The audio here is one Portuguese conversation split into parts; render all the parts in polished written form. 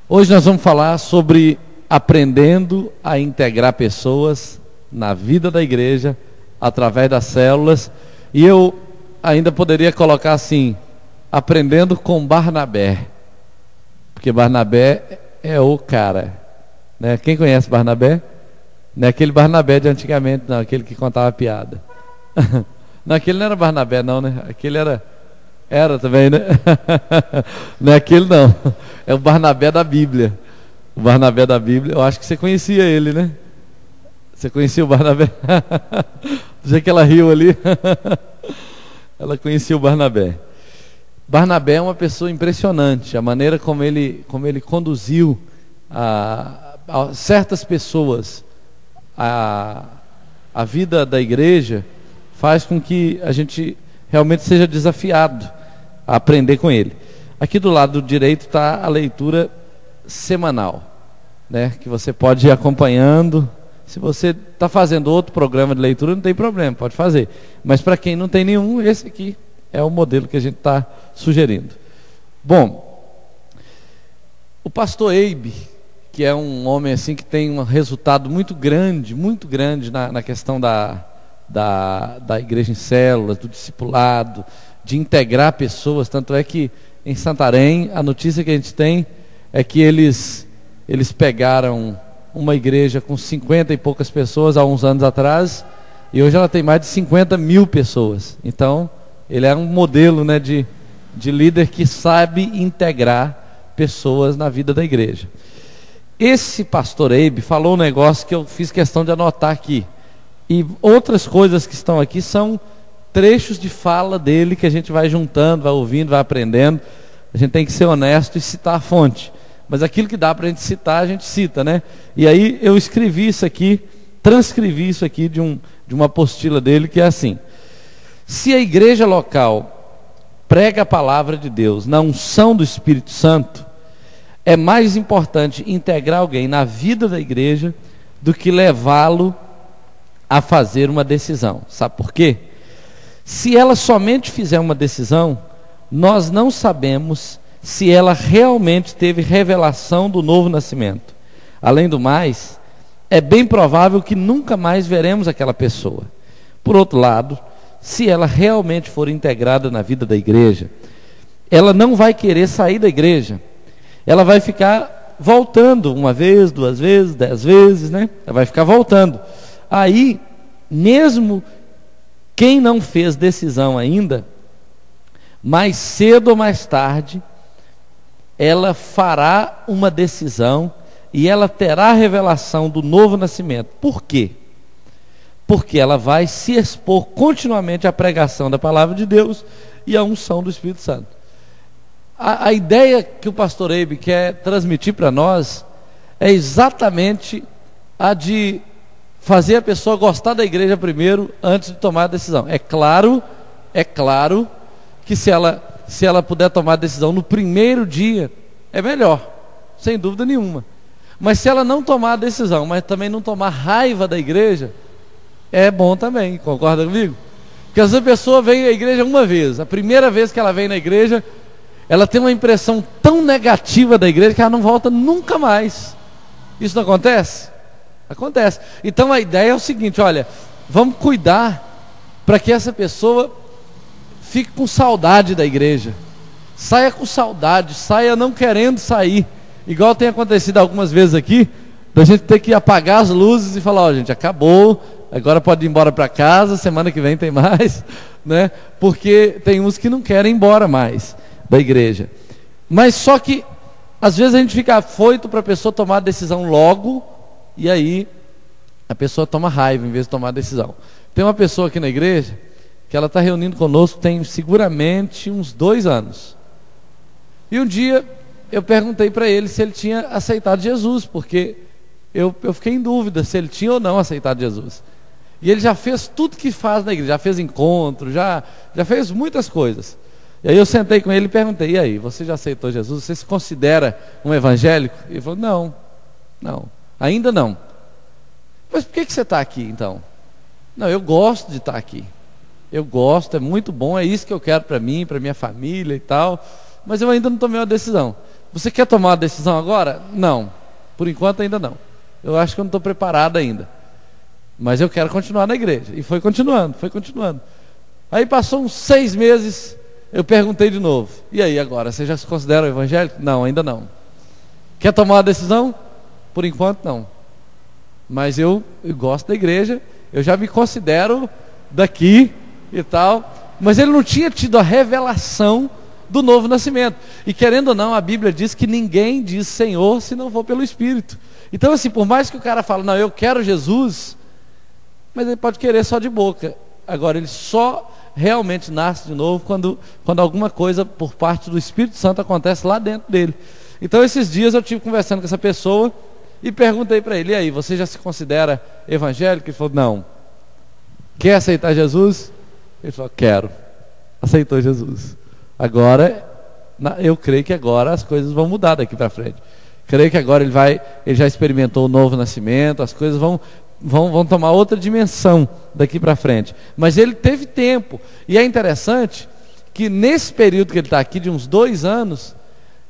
Hoje nós vamos falar sobre aprendendo a integrar pessoas na vida da igreja através das células. E eu ainda poderia colocar assim, aprendendo com Barnabé, porque Barnabé é o cara, né? Quem conhece Barnabé? Não é aquele Barnabé de antigamente, não, aquele que contava piada. Não, aquele não era Barnabé não, né? Aquele era também, né? Não é aquele não, é o Barnabé da Bíblia. O Barnabé da Bíblia, eu acho que você conhecia ele, né? Você conhecia o Barnabé? Do jeito que ela riu ali. Ela conhecia o Barnabé. Barnabé é uma pessoa impressionante, a maneira como ele conduziu a certas pessoas a vida da igreja, faz com que a gente realmente seja desafiado a aprender com ele. Aqui do lado direito está a leitura semanal, né? Que você pode ir acompanhando. Se você está fazendo outro programa de leitura, não tem problema, pode fazer. Mas para quem não tem nenhum, esse aqui é o modelo que a gente está sugerindo. Bom, o pastor Eibe, que é um homem assim que tem um resultado muito grande na questão da igreja em células, do discipulado, de integrar pessoas. Tanto é que em Santarém, a notícia que a gente tem é que eles pegaram uma igreja com 50 e poucas pessoas há uns anos atrás, e hoje ela tem mais de 50 mil pessoas. Então, ele é um modelo, né, de líder que sabe integrar pessoas na vida da igreja. Esse pastor Eibe falou um negócio que eu fiz questão de anotar aqui. E outras coisas que estão aqui são trechos de fala dele que a gente vai juntando, vai ouvindo, vai aprendendo. A gente tem que ser honesto e citar a fonte. Mas aquilo que dá para a gente citar, a gente cita, né? E aí eu escrevi isso aqui, transcrevi isso aqui de uma apostila dele, que é assim: se a igreja local prega a palavra de Deus na unção do Espírito Santo, é mais importante integrar alguém na vida da igreja do que levá-lo a fazer uma decisão. Sabe por quê? Se ela somente fizer uma decisão, nós não sabemos se ela realmente teve revelação do novo nascimento. Além do mais, é bem provável que nunca mais veremos aquela pessoa. Por outro lado, se ela realmente for integrada na vida da igreja, ela não vai querer sair da igreja. Ela vai ficar voltando uma vez, 2 vezes, 10 vezes, né? Ela vai ficar voltando. Aí, mesmo quem não fez decisão ainda, mais cedo ou mais tarde, ela fará uma decisão e ela terá a revelação do novo nascimento. Por quê? Porque ela vai se expor continuamente à pregação da palavra de Deus e à unção do Espírito Santo. A ideia que o pastor Eibe quer transmitir para nós é exatamente a de fazer a pessoa gostar da igreja primeiro, antes de tomar a decisão. É claro que se ela puder tomar a decisão no primeiro dia, é melhor, sem dúvida nenhuma. Mas se ela não tomar a decisão, mas também não tomar raiva da igreja, é bom também, concorda comigo? Porque essa pessoa vem à igreja uma vez, a primeira vez que ela vem na igreja, ela tem uma impressão tão negativa da igreja que ela não volta nunca mais. Isso não acontece? Acontece. Então a ideia é o seguinte: olha, vamos cuidar para que essa pessoa fique com saudade da igreja, saia com saudade, saia não querendo sair, igual tem acontecido algumas vezes aqui, da gente ter que apagar as luzes e falar: ó, gente, acabou, agora pode ir embora para casa, semana que vem tem mais, né? Porque tem uns que não querem ir embora mais da igreja. Mas só que às vezes a gente fica afoito para a pessoa tomar a decisão logo, e aí a pessoa toma raiva em vez de tomar a decisão. Tem uma pessoa aqui na igreja que ela está reunindo conosco tem seguramente uns 2 anos. E um dia eu perguntei para ele se ele tinha aceitado Jesus, porque eu fiquei em dúvida se ele tinha ou não aceitado Jesus. E ele já fez tudo que faz na igreja, já fez encontro, já fez muitas coisas. E aí eu sentei com ele e perguntei: e aí, você já aceitou Jesus? Você se considera um evangélico? Ele falou: não, ainda não. Mas por que você está aqui então? Não, eu gosto de estar aqui. Eu gosto, é muito bom, é isso que eu quero para mim, para minha família e tal. Mas eu ainda não tomei uma decisão. Você quer tomar uma decisão agora? Não, por enquanto ainda não. Eu acho que eu não estou preparado ainda, mas eu quero continuar na igreja. E foi continuando. Aí passou uns 6 meses, eu perguntei de novo: e aí agora, você já se considera evangélico? Não, ainda não. Quer tomar uma decisão? Por enquanto não. Mas eu gosto da igreja, eu já me considero daqui e tal. Mas ele não tinha tido a revelação do novo nascimento. E querendo ou não, a Bíblia diz que ninguém diz Senhor se não for pelo Espírito. Então assim, por mais que o cara fale, não, eu quero Jesus, mas ele pode querer só de boca. Agora, ele só realmente nasce de novo quando alguma coisa por parte do Espírito Santo acontece lá dentro dele. Então esses dias eu estive conversando com essa pessoa e perguntei para ele: e aí, você já se considera evangélico? Ele falou: não. Quer aceitar Jesus? Ele falou: quero. Aceitou Jesus. Agora, eu creio que agora as coisas vão mudar daqui para frente. Creio que agora ele já experimentou o novo nascimento, as coisas vão tomar outra dimensão daqui para frente. Mas ele teve tempo. E é interessante que nesse período que ele está aqui, de uns 2 anos,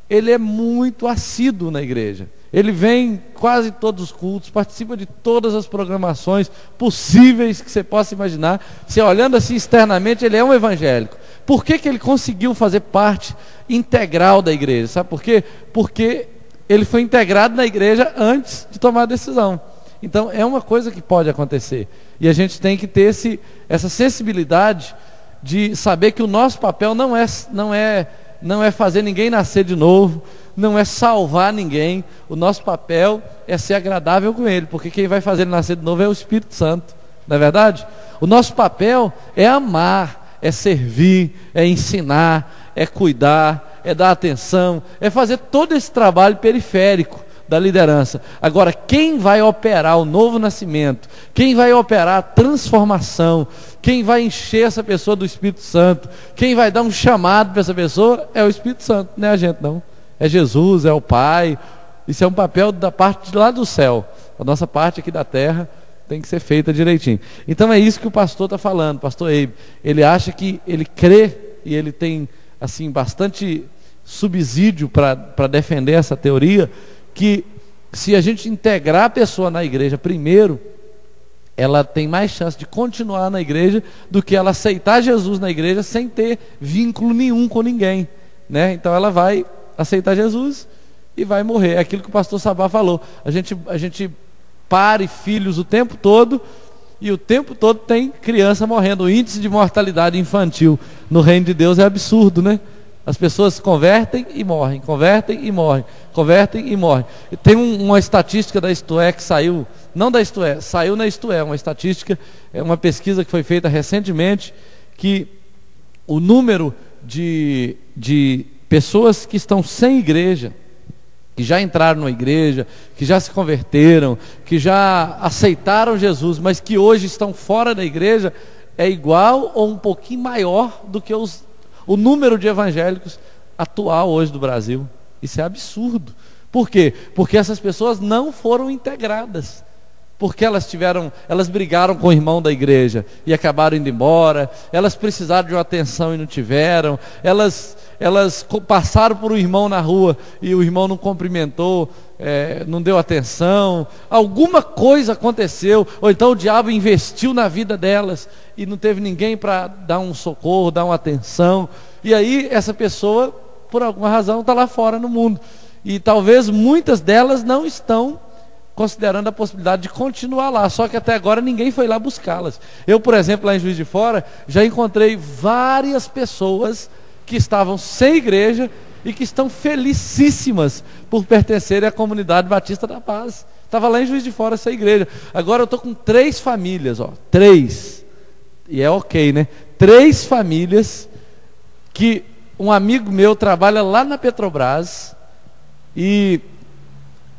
ele é muito assíduo na igreja. Ele vem quase todos os cultos, participa de todas as programações possíveis que você possa imaginar. Você olhando assim externamente, ele é um evangélico. Por que ele conseguiu fazer parte integral da igreja? Sabe por quê? Porque ele foi integrado na igreja antes de tomar a decisão. Então é uma coisa que pode acontecer. E a gente tem que ter essa sensibilidade de saber que o nosso papel não é fazer ninguém nascer de novo, não é salvar ninguém. O nosso papel é ser agradável com Ele, porque quem vai fazer ele nascer de novo é o Espírito Santo, não é verdade? O nosso papel é amar, é servir, é ensinar, é cuidar, é dar atenção, é fazer todo esse trabalho periférico da liderança. Agora, quem vai operar o novo nascimento, quem vai operar a transformação, quem vai encher essa pessoa do Espírito Santo, quem vai dar um chamado para essa pessoa é o Espírito Santo, não é a gente não. É Jesus, é o Pai. Isso é um papel da parte de lá do céu. A nossa parte aqui da terra tem que ser feita direitinho. Então é isso que o pastor está falando, pastor Eibe. Ele acha que ele crê, e ele tem assim bastante subsídio para defender essa teoria, que se a gente integrar a pessoa na igreja primeiro, ela tem mais chance de continuar na igreja do que ela aceitar Jesus na igreja sem ter vínculo nenhum com ninguém, né? Então ela vai aceitar Jesus e vai morrer. É aquilo que o pastor Sabá falou. A gente pare filhos o tempo todo, e o tempo todo tem criança morrendo. O índice de mortalidade infantil no reino de Deus é absurdo, né? As pessoas se convertem e morrem, convertem e morrem, convertem e morrem. E tem uma estatística da Isto É que saiu, não da Isto É, saiu na Isto É, uma estatística, é uma pesquisa que foi feita recentemente, que o número de pessoas que estão sem igreja, que já entraram na igreja, que já se converteram, que já aceitaram Jesus, mas que hoje estão fora da igreja, é igual ou um pouquinho maior do que o número de evangélicos atual hoje do Brasil. Isso é absurdo. Por quê? Porque essas pessoas não foram integradas. Porque elas brigaram com o irmão da igreja e acabaram indo embora. Elas precisaram de uma atenção e não tiveram. Elas passaram por um irmão na rua e o irmão não cumprimentou, não deu atenção. Alguma coisa aconteceu, ou então o diabo investiu na vida delas e não teve ninguém para dar um socorro, dar uma atenção. E aí essa pessoa, por alguma razão, está lá fora no mundo. E talvez muitas delas não estão considerando a possibilidade de continuar lá, só que até agora ninguém foi lá buscá-las. Eu, por exemplo, lá em Juiz de Fora, já encontrei várias pessoas que estavam sem igreja e que estão felicíssimas por pertencerem à Comunidade Batista da Paz. Estava lá em Juiz de Fora essa igreja. Agora eu estou com 3 famílias, 3, e é ok, né? 3 famílias que um amigo meu trabalha lá na Petrobras, e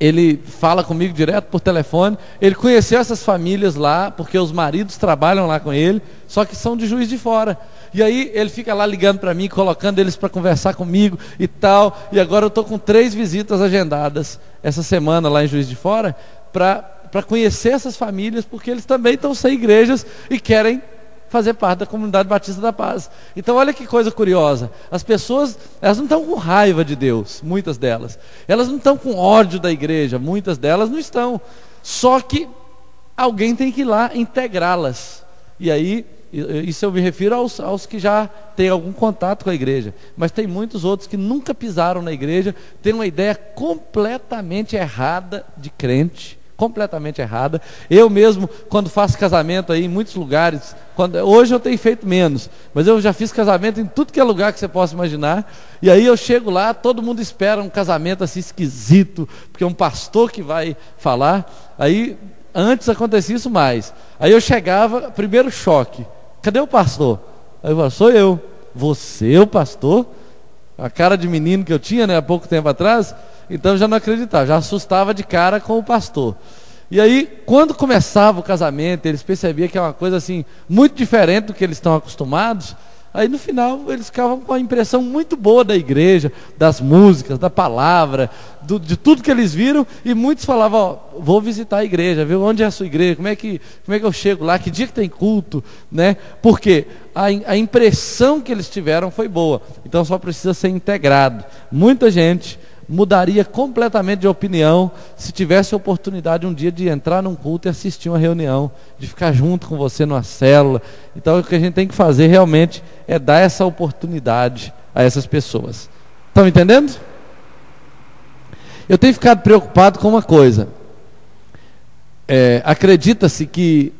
ele fala comigo direto por telefone. Ele conheceu essas famílias lá, porque os maridos trabalham lá com ele, só que são de Juiz de Fora. E aí ele fica lá ligando para mim, colocando eles para conversar comigo e tal. E agora eu estou com 3 visitas agendadas essa semana lá em Juiz de Fora, para conhecer essas famílias, porque eles também estão sem igrejas e querem fazer parte da Comunidade Batista da Paz. Então olha que coisa curiosa, as pessoas, elas não estão com raiva de Deus, muitas delas, elas não estão com ódio da igreja, muitas delas não estão, só que alguém tem que ir lá integrá-las. E aí, isso eu me refiro aos que já têm algum contato com a igreja, mas tem muitos outros que nunca pisaram na igreja, têm uma ideia completamente errada de crente, completamente errada. Eu mesmo, quando faço casamento aí em muitos lugares, hoje eu tenho feito menos, mas eu já fiz casamento em tudo que é lugar que você possa imaginar, e aí eu chego lá, todo mundo espera um casamento assim esquisito, porque é um pastor que vai falar. Aí antes acontecia isso mais, aí eu chegava, primeiro choque: cadê o pastor? Aí eu falo: sou eu. Você é o pastor? A cara de menino que eu tinha, né, há pouco tempo atrás. Então eu já não acreditava, já assustava de cara com o pastor. E aí, quando começava o casamento, eles percebiam que é uma coisa assim, muito diferente do que eles estão acostumados. Aí no final eles ficavam com a impressão muito boa da igreja, das músicas, da palavra, de tudo que eles viram. E muitos falavam: ó, vou visitar a igreja, viu? Onde é a sua igreja? Como é que eu chego lá? Que dia que tem culto? Né? Porque a impressão que eles tiveram foi boa. Então só precisa ser integrado. Muita gente mudaria completamente de opinião se tivesse a oportunidade um dia de entrar num culto e assistir uma reunião, de ficar junto com você numa célula. Então o que a gente tem que fazer realmente é dar essa oportunidade a essas pessoas. Estão entendendo? Eu tenho ficado preocupado com uma coisa. Acredita-se que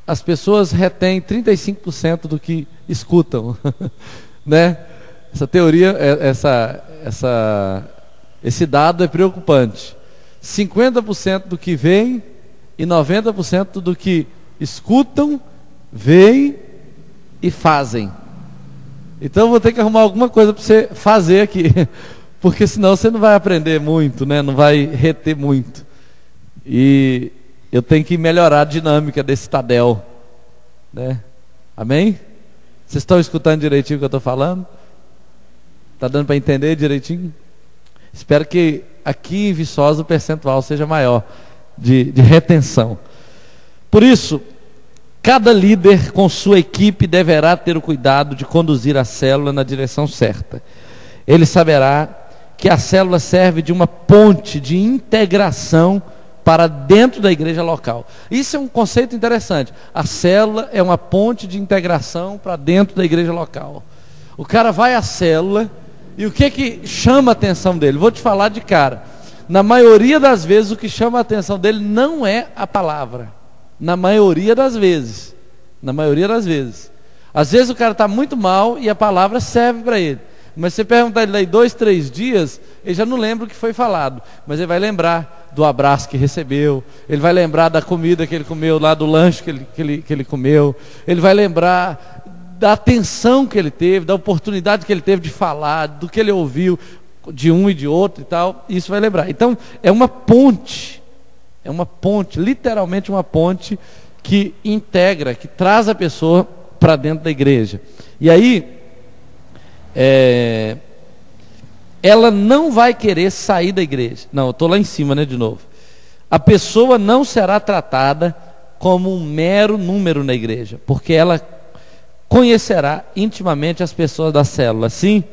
as pessoas retêm 35% do que escutam, né? Essa teoria, esse dado é preocupante. 50% do que veem e 90% do que escutam, veem e fazem. Então eu vou ter que arrumar alguma coisa para você fazer aqui, porque senão você não vai aprender muito, né? Não vai reter muito. E eu tenho que melhorar a dinâmica desse Tadel, né? Amém? Vocês estão escutando direitinho o que eu estou falando? Está dando para entender direitinho? Espero que aqui em Viçosa o percentual seja maior de retenção. Por isso, cada líder com sua equipe deverá ter o cuidado de conduzir a célula na direção certa. Ele saberá que a célula serve de uma ponte de integração para dentro da igreja local. Isso é um conceito interessante. A célula é uma ponte de integração para dentro da igreja local. O cara vai à célula e o que chama a atenção dele? Vou te falar de cara. Na maioria das vezes o que chama a atenção dele não é a palavra. Na maioria das vezes. Na maioria das vezes. Às vezes o cara está muito mal e a palavra serve para ele. Mas você perguntar ele daí 2, 3 dias, ele já não lembra o que foi falado. Mas ele vai lembrar do abraço que recebeu. Ele vai lembrar da comida que ele comeu lá, do lanche que ele comeu. Ele vai lembrar da atenção que ele teve, da oportunidade que ele teve de falar, do que ele ouviu de um e de outro e tal. Isso vai lembrar. Então é uma ponte, literalmente uma ponte que integra, que traz a pessoa para dentro da igreja. E aí ela não vai querer sair da igreja. Não, eu estou lá em cima, né, de novo. A pessoa não será tratada como um mero número na igreja, porque ela conhecerá intimamente as pessoas da célula. Sim,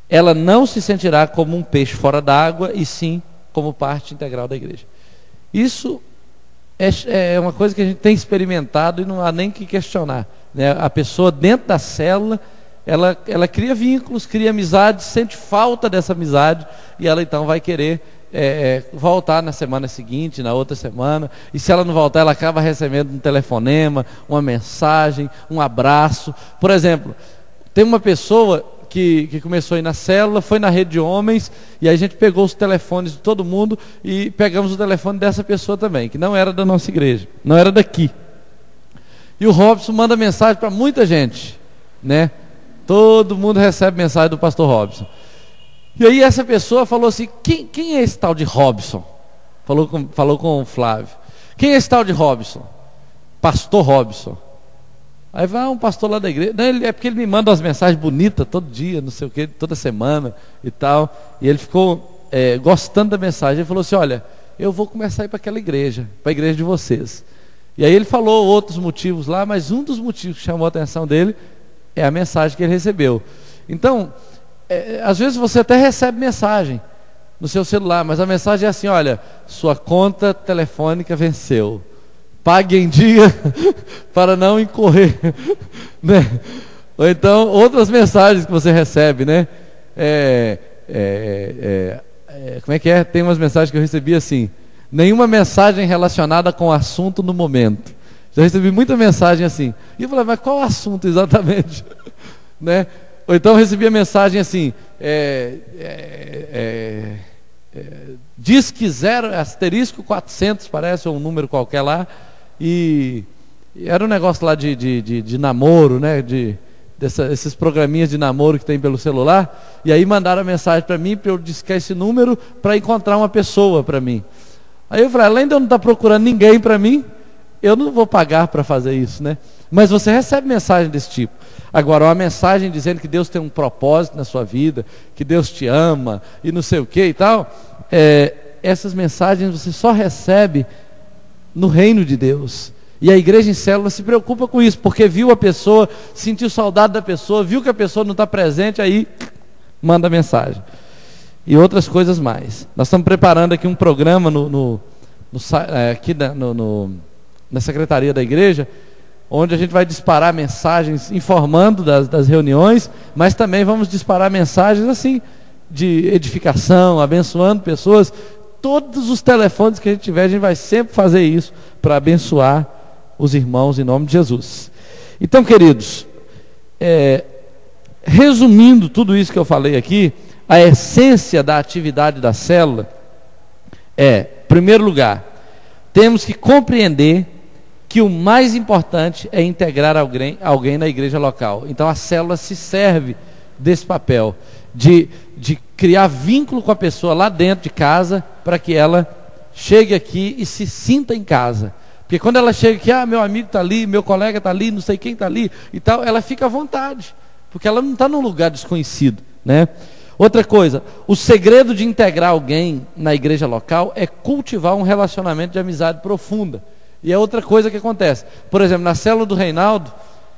ela não se sentirá como um peixe fora d'água, e sim como parte integral da igreja. Isso é uma coisa que a gente tem experimentado e não há nem que questionar, né? A pessoa dentro da célula, ela cria vínculos, cria amizade, sente falta dessa amizade, e ela então vai querer voltar na semana seguinte, na outra semana. E se ela não voltar, ela acaba recebendo um telefonema, uma mensagem, um abraço. Por exemplo, tem uma pessoa que começou a ir na célula, foi na rede de homens, e aí a gente pegou os telefones de todo mundo e pegamos o telefone dessa pessoa também, que não era da nossa igreja, não era daqui. E o Robson manda mensagem para muita gente, né? Todo mundo recebe mensagem do pastor Robson. E aí essa pessoa falou assim: quem é esse tal de Robson? Falou com o Flávio. Quem é esse tal de Robson? Pastor Robson. Aí vai um pastor lá da igreja. Não, é porque ele me manda umas mensagens bonitas todo dia, não sei o que, toda semana e tal. E ele ficou gostando da mensagem. Ele falou assim: olha, eu vou começar a ir para aquela igreja, para a igreja de vocês. E aí ele falou outros motivos lá, mas um dos motivos que chamou a atenção dele é a mensagem que ele recebeu. Então, às vezes você até recebe mensagem no seu celular, mas a mensagem é assim: olha, sua conta telefônica venceu, pague em dia para não incorrer, né? Ou então outras mensagens que você recebe, né? Como é que é? Tem umas mensagens que eu recebi assim: nenhuma mensagem relacionada com o assunto no momento. Já recebi muita mensagem assim. E eu falei, mas qual o assunto exatamente? Né? Ou então eu recebi a mensagem assim: diz que 0*400, parece, ou um número qualquer lá. E era um negócio lá de namoro, né? Esses programinhas de namoro que tem pelo celular. E aí mandaram a mensagem para mim, para eu discar esse número para encontrar uma pessoa para mim. Aí eu falei, além de eu não estar procurando ninguém para mim, eu não vou pagar para fazer isso, né? Mas você recebe mensagem desse tipo. Agora, uma mensagem dizendo que Deus tem um propósito na sua vida, que Deus te ama e não sei o que e tal, essas mensagens você só recebe no reino de Deus. E a igreja em célula se preocupa com isso, porque viu a pessoa, sentiu saudade da pessoa, viu que a pessoa não está presente, aí manda mensagem. E outras coisas mais. Nós estamos preparando aqui um programa na secretaria da igreja, onde a gente vai disparar mensagens informando das reuniões, mas também vamos disparar mensagens assim, de edificação, abençoando pessoas. Todos os telefones que a gente tiver, a gente vai sempre fazer isso para abençoar os irmãos em nome de Jesus. Então, queridos, resumindo tudo isso que eu falei aqui, a essência da atividade da célula em primeiro lugar, temos que compreender que o mais importante é integrar alguém na igreja local. Então a célula se serve desse papel, de criar vínculo com a pessoa lá dentro de casa, para que ela chegue aqui e se sinta em casa. Porque quando ela chega aqui, meu amigo está ali, meu colega está ali, não sei quem está ali e tal, ela fica à vontade, porque ela não está num lugar desconhecido, né? Outra coisa, o segredo de integrar alguém na igreja local é cultivar um relacionamento de amizade profunda. E é outra coisa que acontece. Por exemplo, na célula do Reinaldo,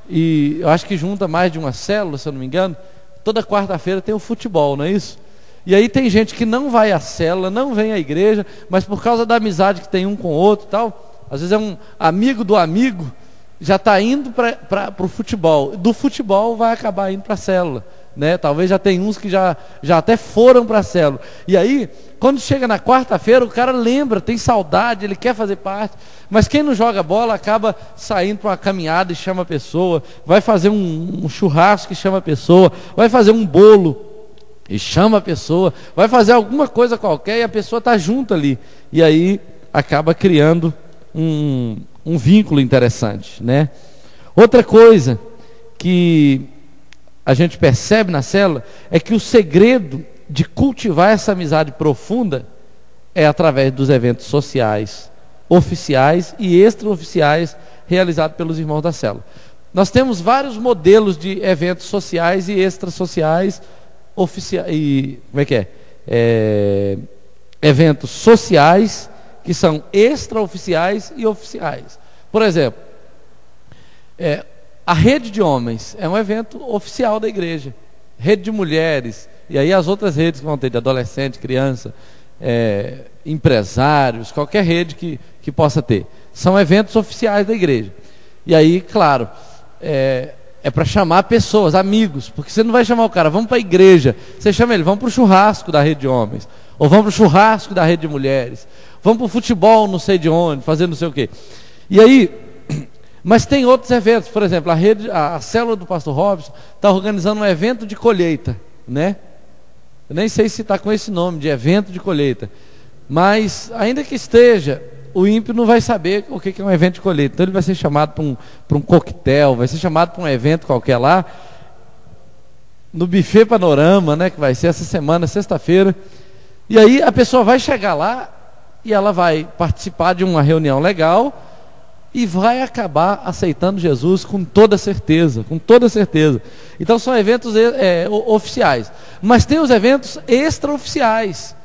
e eu acho que junta mais de uma célula, se eu não me engano, toda quarta-feira tem o futebol, não é isso? E aí tem gente que não vai à célula, não vem à igreja, mas por causa da amizade que tem um com o outro e tal, às vezes é um amigo do amigo, já está indo para o futebol. Do futebol vai acabar indo para a célula, né? Talvez já tem uns que já até foram para a célula. E aí, quando chega na quarta-feira, o cara lembra, tem saudade, ele quer fazer parte. Mas quem não joga bola acaba saindo para uma caminhada e chama a pessoa, vai fazer um churrasco e chama a pessoa, vai fazer um bolo e chama a pessoa, vai fazer alguma coisa qualquer e a pessoa está junto ali. E aí acaba criando um vínculo interessante, né? Outra coisa que a gente percebe na célula é que o segredo de cultivar essa amizade profunda é através dos eventos sociais, oficiais e extraoficiais realizados pelos irmãos da célula. Nós temos vários modelos de eventos sociais e extrasociais, eventos sociais que são extraoficiais e oficiais. Por exemplo, a rede de homens é um evento oficial da igreja. Rede de mulheres, e aí as outras redes que vão ter, de adolescente, criança, empresários, qualquer rede que possa ter, são eventos oficiais da igreja. E aí, claro, é para chamar pessoas, amigos, porque você não vai chamar o cara, vamos para a igreja, você chama ele, vamos para o churrasco da rede de homens, ou vamos para o churrasco da rede de mulheres, vamos para o futebol não sei de onde, fazer não sei o quê. E aí, mas tem outros eventos, por exemplo, a célula do pastor Robson está organizando um evento de colheita, né? Eu nem sei se está com esse nome, de evento de colheita, mas ainda que esteja, o ímpio não vai saber o que é um evento de colheita. Então ele vai ser chamado para um coquetel, vai ser chamado para um evento qualquer lá, no buffet Panorama, né, que vai ser essa semana, sexta-feira. E aí a pessoa vai chegar lá e ela vai participar de uma reunião legal e vai acabar aceitando Jesus com toda certeza, com toda certeza. Então são eventos oficiais, mas tem os eventos extraoficiais,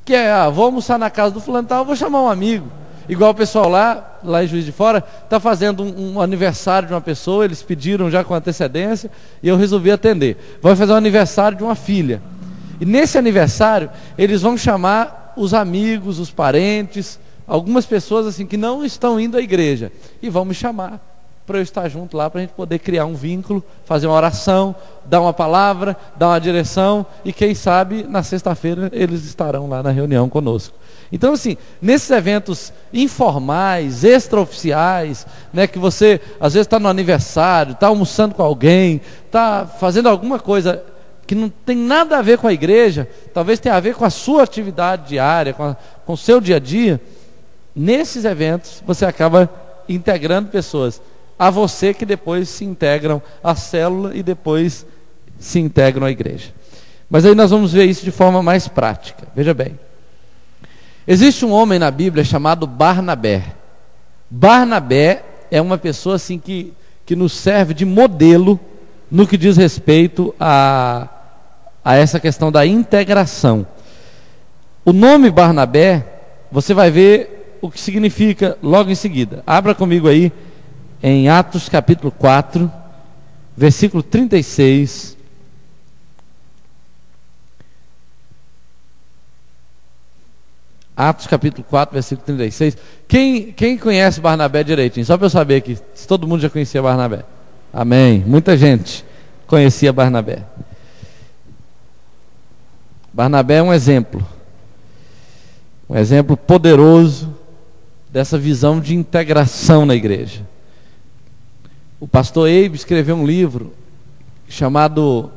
que vou almoçar na casa do fulano tal, vou chamar um amigo. Igual o pessoal lá em Juiz de Fora, está fazendo um aniversário de uma pessoa, eles pediram já com antecedência, e eu resolvi atender. Vai fazer um aniversário de uma filha. E nesse aniversário, eles vão chamar os amigos, os parentes, algumas pessoas assim que não estão indo à igreja, e vão me chamar para eu estar junto lá, para a gente poder criar um vínculo, fazer uma oração, dar uma palavra, dar uma direção, e quem sabe na sexta-feira eles estarão lá na reunião conosco. Então assim, nesses eventos informais, extraoficiais, né, que você às vezes está no aniversário, está almoçando com alguém, está fazendo alguma coisa que não tem nada a ver com a igreja, talvez tenha a ver com a sua atividade diária, com o seu dia a dia, nesses eventos você acaba integrando pessoas a você que depois se integram à célula e depois se integram à igreja. Mas aí nós vamos ver isso de forma mais prática. Veja bem, existe um homem na Bíblia chamado Barnabé. Barnabé é uma pessoa assim que nos serve de modelo no que diz respeito a essa questão da integração. O nome Barnabé, você vai ver o que significa logo em seguida. Abra comigo aí em Atos capítulo 4, versículo 36. Atos capítulo 4, versículo 36. Quem conhece Barnabé direitinho? Só para eu saber aqui, se todo mundo já conhecia Barnabé. Amém. Muita gente conhecia Barnabé. Barnabé é um exemplo poderoso dessa visão de integração na igreja. O pastor Eibe escreveu um livro chamado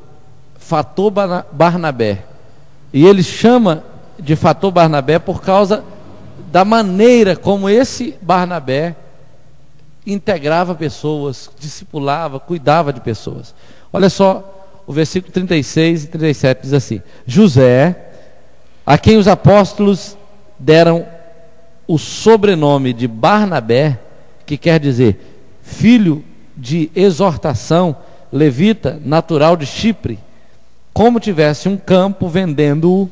Fator Barnabé, e ele chama de Fator Barnabé por causa da maneira como esse Barnabé integrava pessoas, discipulava, cuidava de pessoas. Olha só, o versículo 36 e 37 diz assim: José, a quem os apóstolos deram o sobrenome de Barnabé, que quer dizer filho de exortação, levita, natural de Chipre, como tivesse um campo, vendendo-o,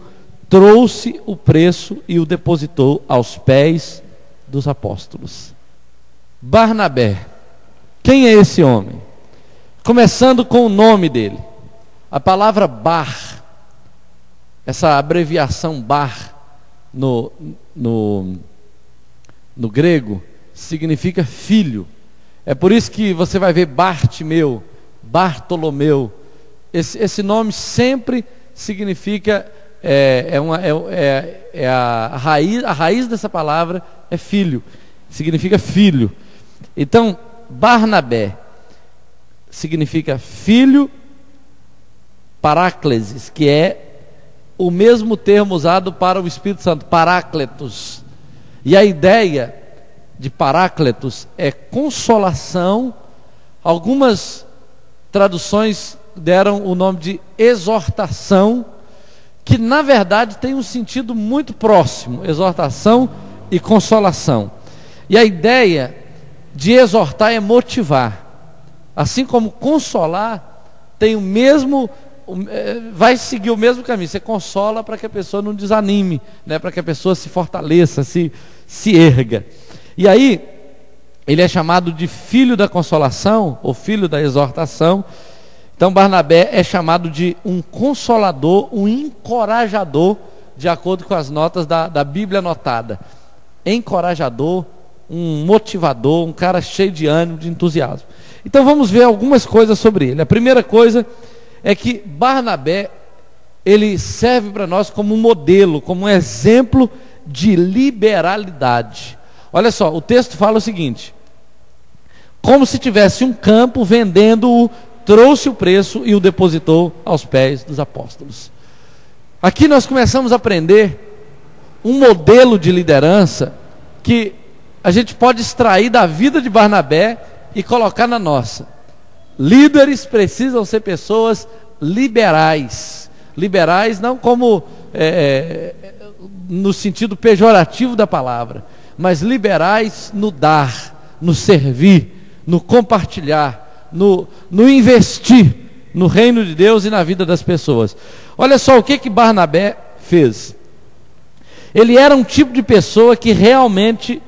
trouxe o preço e o depositou aos pés dos apóstolos. Barnabé, quem é esse homem? Começando com o nome dele, a palavra bar, essa abreviação bar no grego significa filho. É por isso que você vai ver Bartimeu, Bartolomeu. Esse nome sempre significa, a raiz dessa palavra é filho, significa filho. Então, Barnabé significa filho, paráclesis, que é o mesmo termo usado para o Espírito Santo, parácletos. E a ideia de parácletos é consolação. Algumas traduções deram o nome de exortação, que na verdade tem um sentido muito próximo, exortação e consolação. E a ideia de exortar é motivar, assim como consolar tem o mesmo, vai seguir o mesmo caminho. Você consola para que a pessoa não desanime, né? Para que a pessoa se fortaleça, se erga. E aí, ele é chamado de filho da consolação, ou filho da exortação. Então Barnabé é chamado de um consolador, um encorajador, de acordo com as notas da Bíblia anotada. Encorajador, um motivador, um cara cheio de ânimo, de entusiasmo. Então vamos ver algumas coisas sobre ele. A primeira coisa é que Barnabé, ele serve para nós como um modelo, como um exemplo de liberalidade. Olha só, o texto fala o seguinte: como se tivesse um campo, vendendo-o, trouxe o preço e o depositou aos pés dos apóstolos. Aqui nós começamos a aprender um modelo de liderança que a gente pode extrair da vida de Barnabé e colocar na nossa. Líderes precisam ser pessoas liberais. Liberais não como no sentido pejorativo da palavra, mas liberais no dar, no servir, no compartilhar, no investir no reino de Deus e na vida das pessoas. Olha só o que Barnabé fez. Ele era um tipo de pessoa que realmente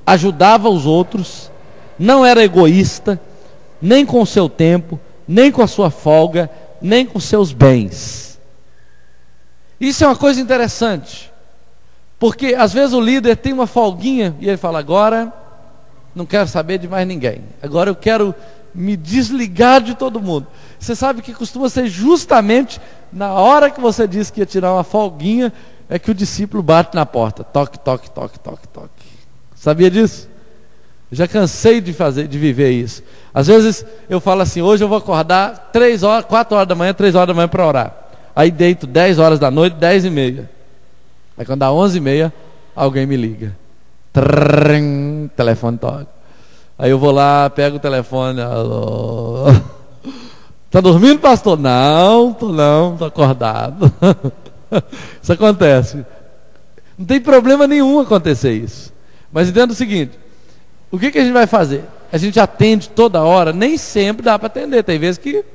ajudava os outros, não era egoísta, nem com o seu tempo, nem com a sua folga, nem com seus bens. Isso é uma coisa interessante, porque às vezes o líder tem uma folguinha e ele fala: agora não quero saber de mais ninguém, agora eu quero me desligar de todo mundo. Você sabe que costuma ser justamente na hora que você disse que ia tirar uma folguinha, é que o discípulo bate na porta, toque, toque, toque, toque, toque. Sabia disso? Eu já cansei de viver isso. Às vezes eu falo assim: hoje eu vou acordar 4 horas da manhã, 3 horas da manhã para orar. Aí deito 10 horas da noite, 10h30. Aí quando dá 11h30, alguém me liga. Trrr, telefone toca. Aí eu vou lá, pego o telefone. Alô. Tá dormindo, pastor? Não, tô acordado. Isso acontece. Não tem problema nenhum acontecer isso. Mas entenda o seguinte: o que a gente vai fazer? A gente atende toda hora? Nem sempre dá para atender. Tem vezes que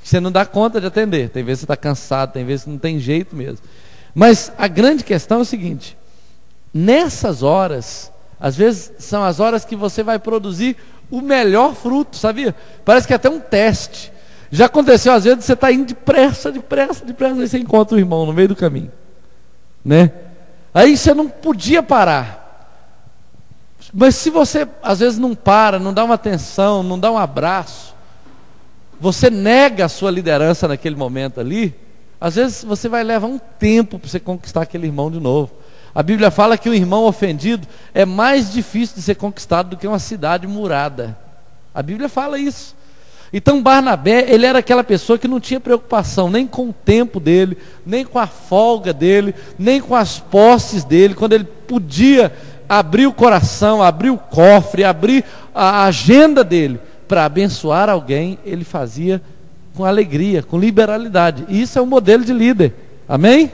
você não dá conta de atender. Tem vezes que você está cansado, tem vezes que não tem jeito mesmo. Mas a grande questão é o seguinte: nessas horas, às vezes são as horas que você vai produzir o melhor fruto, sabia? Parece que é até um teste. Já aconteceu às vezes, você está indo depressa, aí você encontra o irmão no meio do caminho, né? Aí você não podia parar. Mas se você às vezes não para, não dá uma atenção, não dá um abraço, você nega a sua liderança naquele momento ali, às vezes você vai levar um tempo para você conquistar aquele irmão de novo. A Bíblia fala que o irmão ofendido é mais difícil de ser conquistado do que uma cidade murada. A Bíblia fala isso. Então Barnabé, ele era aquela pessoa que não tinha preocupação nem com o tempo dele, nem com a folga dele, nem com as posses dele. Quando ele podia abrir o coração, abrir o cofre, abrir a agenda dele para abençoar alguém, ele fazia com alegria, com liberalidade. E isso é um modelo de líder, amém?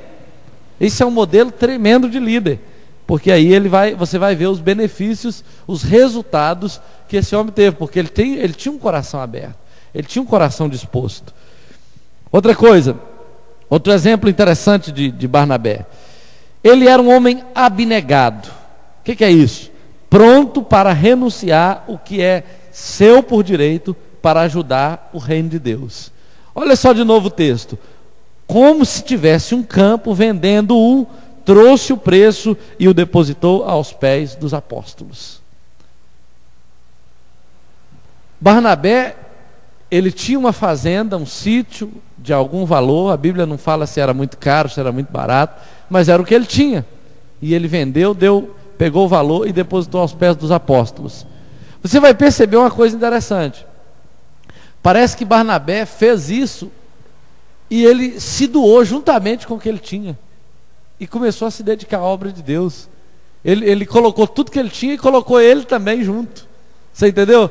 Isso é um modelo tremendo de líder, porque aí você vai ver os benefícios, os resultados que esse homem teve, porque ele tinha um coração aberto, ele tinha um coração disposto. Outra coisa, outro exemplo interessante de Barnabé: ele era um homem abnegado. O que é isso? Pronto para renunciar o que é seu por direito para ajudar o reino de Deus. Olha só de novo o texto: como se tivesse um campo, vendendo-o, trouxe o preço e o depositou aos pés dos apóstolos. Barnabé, ele tinha uma fazenda, um sítio de algum valor. A Bíblia não fala se era muito caro, se era muito barato, mas era o que ele tinha. E ele vendeu, pegou o valor e depositou aos pés dos apóstolos. Você vai perceber uma coisa interessante. Parece que Barnabé fez isso e ele se doou juntamente com o que ele tinha e começou a se dedicar à obra de Deus. Ele colocou tudo que ele tinha e colocou ele também junto. Você entendeu?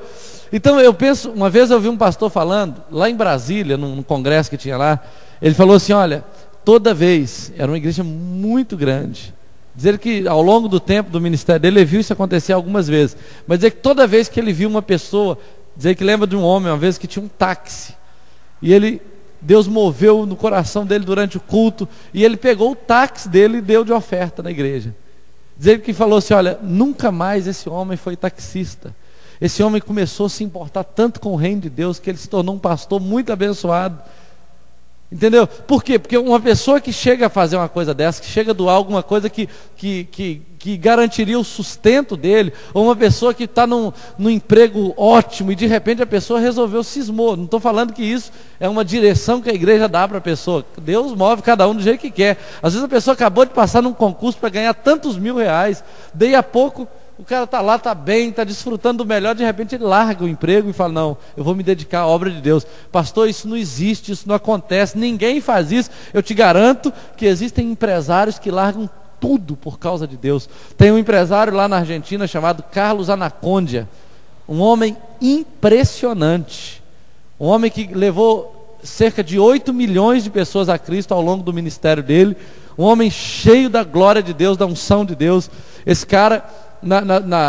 Então eu penso, uma vez eu vi um pastor falando lá em Brasília, num congresso que tinha lá. Ele falou assim: olha, toda vez, era uma igreja muito grande, dizer que ao longo do tempo do ministério dele, ele viu isso acontecer algumas vezes, mas dizer que toda vez que ele viu uma pessoa, dizer que lembra de um homem uma vez que tinha um táxi, e Deus moveu no coração dele durante o culto, e ele pegou o táxi dele e deu de oferta na igreja. Dizer que falou assim: olha, nunca mais esse homem foi taxista. Esse homem começou a se importar tanto com o reino de Deus que ele se tornou um pastor muito abençoado. Entendeu? Por quê? Porque uma pessoa que chega a fazer uma coisa dessa, que chega a doar alguma coisa que garantiria o sustento dele, ou uma pessoa que está num emprego ótimo e de repente a pessoa resolveu cismou. Não estou falando que isso é uma direção que a igreja dá para a pessoa. Deus move cada um do jeito que quer. Às vezes a pessoa acabou de passar num concurso para ganhar tantos mil-reais, daí a pouco o cara está lá, está bem, está desfrutando do melhor, de repente ele larga o emprego e fala: não, eu vou me dedicar à obra de Deus. Pastor, isso não existe, isso não acontece, ninguém faz isso. Eu te garanto que existem empresários que largam tudo por causa de Deus. Tem um empresário lá na Argentina chamado Carlos Anacondia, um homem impressionante, um homem que levou cerca de 8 milhões de pessoas a Cristo ao longo do ministério dele, um homem cheio da glória de Deus, da unção de Deus. Esse cara,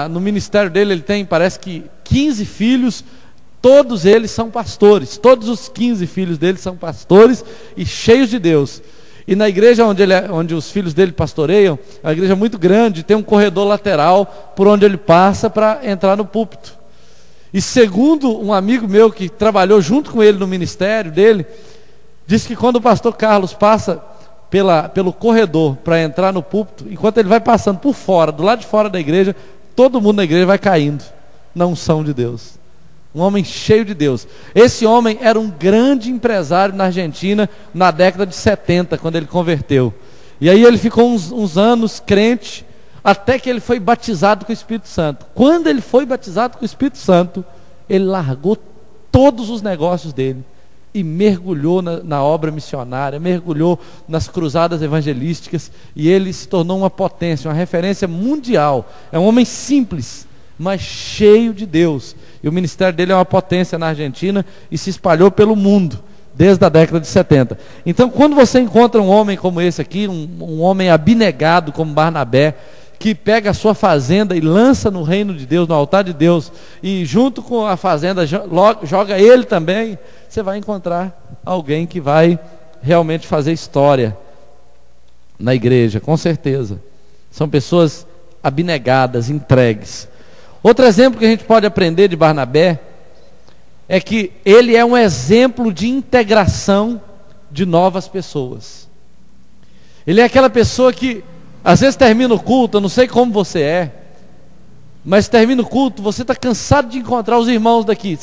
no ministério dele, ele tem, parece que 15 filhos, todos eles são pastores, todos os 15 filhos dele são pastores e cheios de Deus. E na igreja onde os filhos dele pastoreiam, é uma igreja muito grande, tem um corredor lateral por onde ele passa para entrar no púlpito. E segundo um amigo meu que trabalhou junto com ele no ministério dele, disse que quando o pastor Carlos passa pelo corredor para entrar no púlpito, enquanto ele vai passando por fora, do lado de fora da igreja, todo mundo na igreja vai caindo na unção de Deus. Um homem cheio de Deus. Esse homem era um grande empresário na Argentina na década de 70, quando ele converteu. E aí ele ficou uns anos crente, até que ele foi batizado com o Espírito Santo. Quando ele foi batizado com o Espírito Santo, ele largou todos os negócios dele e mergulhou na obra missionária, mergulhou nas cruzadas evangelísticas, e ele se tornou uma potência, uma referência mundial. É um homem simples, mas cheio de Deus. E o ministério dele é uma potência na Argentina e se espalhou pelo mundo desde a década de 70. Então, quando você encontra um homem como esse aqui, um homem abnegado como Barnabé, que pega a sua fazenda e lança no reino de Deus, no altar de Deus, e junto com a fazenda joga ele também, você vai encontrar alguém que vai realmente fazer história na igreja, com certeza. São pessoas abnegadas, entregues. Outro exemplo que a gente pode aprender de Barnabé é que ele é um exemplo de integração de novas pessoas. Ele é aquela pessoa que às vezes termina o culto, eu não sei como você é, mas termina o culto, você está cansado de encontrar os irmãos daqui.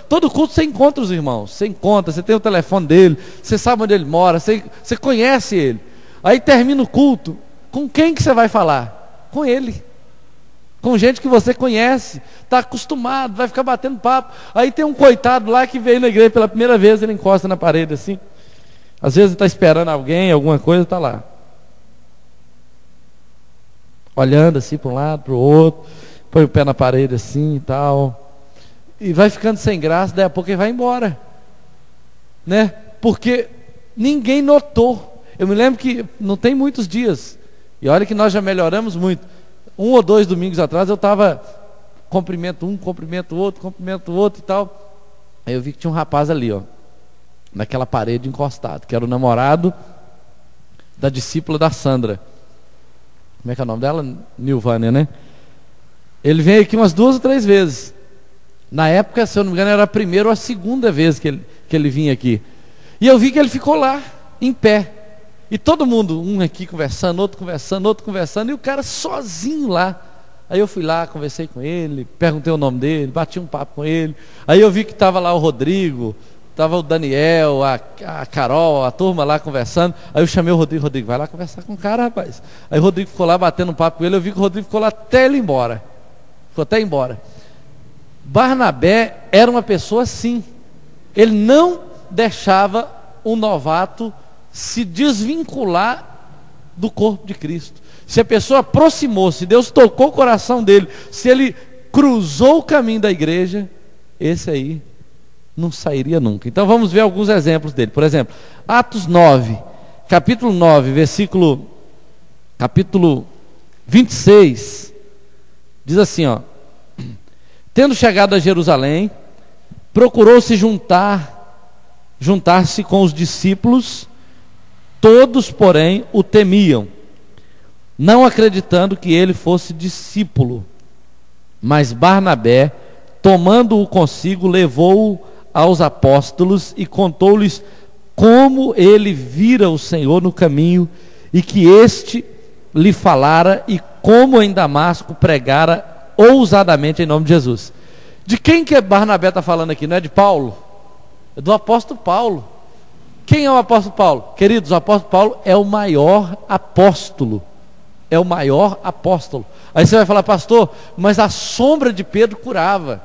Todo culto você encontra os irmãos, você tem o telefone dele, você sabe onde ele mora, você conhece ele. Aí termina o culto, com quem que você vai falar? Com ele. Com gente que você conhece, está acostumado, vai ficar batendo papo. Aí tem um coitado lá que veio na igreja pela primeira vez, ele encosta na parede assim. Às vezes está esperando alguém, alguma coisa, está lá. Olhando assim para um lado, para o outro, põe o pé na parede assim e tal. E vai ficando sem graça, daí a pouco ele vai embora. Né? Porque ninguém notou. Eu me lembro que não tem muitos dias, e olha que nós já melhoramos muito. 1 ou 2 domingos atrás eu estava, cumprimento um, cumprimento o outro e tal. Aí eu vi que tinha um rapaz ali, ó, naquela parede encostado, que era o namorado da discípula da Sandra. Como é que é o nome dela? Nilvânia, né? Ele veio aqui umas 2 ou 3 vezes. Na época, se eu não me engano, era a primeira ou a segunda vez que ele vinha aqui. E eu vi que ele ficou lá, em pé. E todo mundo, um aqui conversando, outro conversando, e o cara sozinho lá. Aí eu fui lá, conversei com ele, perguntei o nome dele, bati um papo com ele. Aí eu vi que estava lá o Rodrigo, estava o Daniel, a Carol, a turma lá conversando. Aí eu chamei o Rodrigo, vai lá conversar com o cara, rapaz. Aí o Rodrigo ficou lá batendo um papo com ele, eu vi que o Rodrigo ficou lá até ele ir embora. Ficou até embora. Barnabé era uma pessoa assim. Ele não deixava um novato se desvincular do corpo de Cristo. Se a pessoa aproximou, se Deus tocou o coração dele, se ele cruzou o caminho da igreja, esse aí não sairia nunca. Então vamos ver alguns exemplos dele. Por exemplo, Atos 9, capítulo 9, capítulo 26, diz assim, ó: tendo chegado a Jerusalém, procurou se juntar-se com os discípulos. Todos, porém, o temiam, não acreditando que ele fosse discípulo. Mas Barnabé, tomando-o consigo, levou-o aos apóstolos e contou-lhes como ele vira o Senhor no caminho, e que este lhe falara, e como em Damasco pregara ousadamente em nome de Jesus. De quem que Barnabé está falando aqui? Não é de Paulo? É do apóstolo Paulo. Quem é o apóstolo Paulo? Queridos, o apóstolo Paulo é o maior apóstolo. É o maior apóstolo. Aí você vai falar, pastor, mas a sombra de Pedro curava.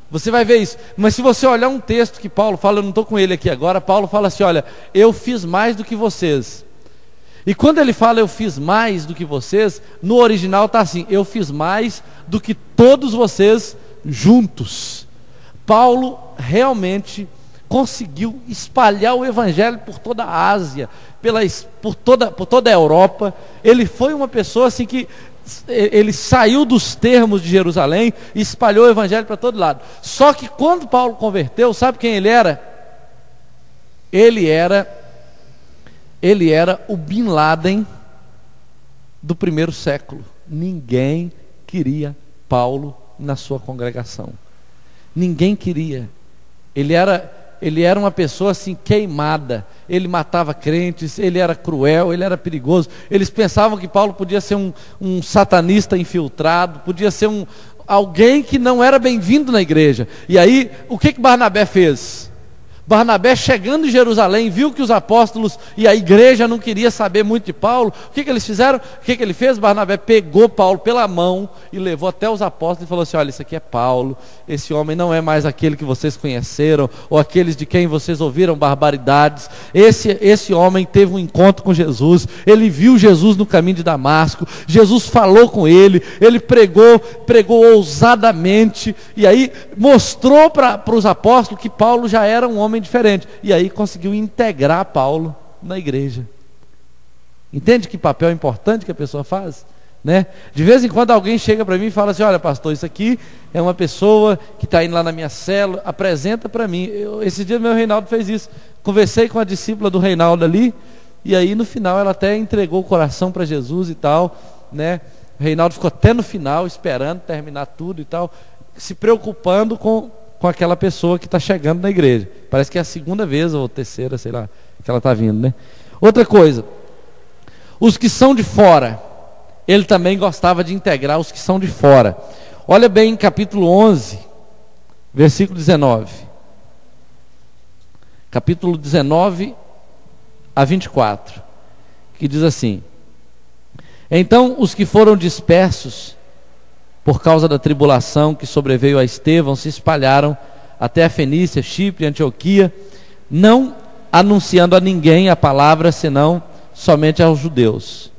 Você vai ver isso. Mas se você olhar um texto que Paulo fala, eu não estou com ele aqui agora, Paulo fala assim, olha, eu fiz mais do que vocês. E quando ele fala eu fiz mais do que vocês, no original está assim, eu fiz mais do que todos vocês juntos. Paulo realmente conseguiu espalhar o evangelho por toda a Ásia, por toda a Europa. Ele foi uma pessoa assim que ele saiu dos termos de Jerusalém e espalhou o evangelho para todo lado. Só que quando Paulo converteu, sabe quem ele era? Ele era Ele era o Bin Laden do primeiro século. Ninguém queria Paulo na sua congregação. Ninguém queria. Ele era uma pessoa assim queimada. Ele matava crentes, ele era cruel, ele era perigoso. Eles pensavam que Paulo podia ser um satanista infiltrado, podia ser alguém que não era bem-vindo na igreja. E aí, o que Barnabé fez? Barnabé, chegando em Jerusalém, viu que os apóstolos e a igreja não queria saber muito de Paulo. O que eles fizeram? O que ele fez? Barnabé pegou Paulo pela mão e levou até os apóstolos e falou assim: olha, isso aqui é Paulo, esse homem não é mais aquele que vocês conheceram, ou aqueles de quem vocês ouviram barbaridades. Esse homem teve um encontro com Jesus, ele viu Jesus no caminho de Damasco, Jesus falou com ele pregou ousadamente, e aí mostrou para os apóstolos que Paulo já era um homem diferente, e aí conseguiu integrar Paulo na igreja. Entende que papel importante que a pessoa faz? Né? De vez em quando alguém chega para mim e fala assim: olha, pastor, isso aqui é uma pessoa que está indo lá na minha célula, apresenta para mim. Esse dia meu Reinaldo fez isso, conversei com a discípula do Reinaldo ali, e aí no final ela até entregou o coração para Jesus e tal, né? O Reinaldo ficou até no final esperando terminar tudo e tal, se preocupando com aquela pessoa que está chegando na igreja. Parece que é a segunda vez ou terceira, sei lá, que ela está vindo, né? Outra coisa, os que são de fora, ele também gostava de integrar os que são de fora. Olha bem em capítulo 11, versículo 19. Capítulo 19 a 24, que diz assim: então os que foram dispersos por causa da tribulação que sobreveio a Estevão, se espalharam até a Fenícia, Chipre, Antioquia, não anunciando a ninguém a palavra, senão somente aos judeus.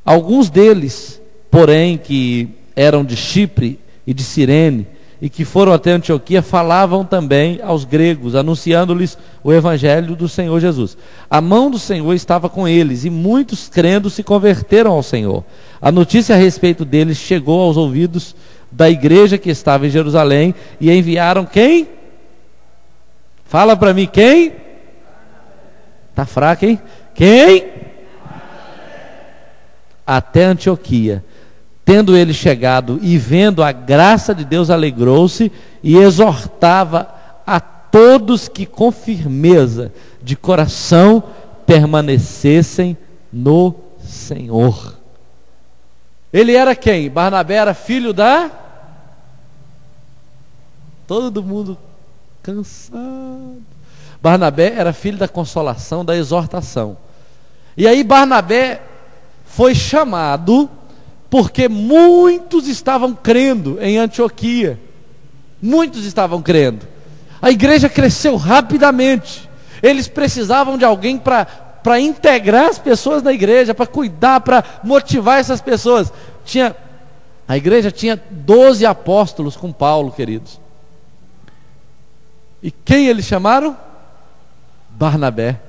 Alguns deles, porém, que eram de Chipre e de Cirene, e que foram até Antioquia, falavam também aos gregos, anunciando-lhes o evangelho do Senhor Jesus. A mão do Senhor estava com eles, e muitos crendo se converteram ao Senhor. A notícia a respeito deles chegou aos ouvidos da igreja que estava em Jerusalém, e enviaram quem? Fala para mim, quem? Tá fraco, hein? Quem? Até Antioquia. Tendo ele chegado e vendo a graça de Deus, alegrou-se e exortava a todos que com firmeza de coração permanecessem no Senhor. Ele era quem? Barnabé era filho da... Todo mundo cansado. Barnabé era filho da consolação, da exortação. E aí Barnabé foi chamado porque muitos estavam crendo em Antioquia. Muitos estavam crendo. A igreja cresceu rapidamente. Eles precisavam de alguém para integrar as pessoas na igreja, para cuidar, para motivar essas pessoas. A igreja tinha 12 apóstolos com Paulo, queridos. E quem eles chamaram? Barnabé.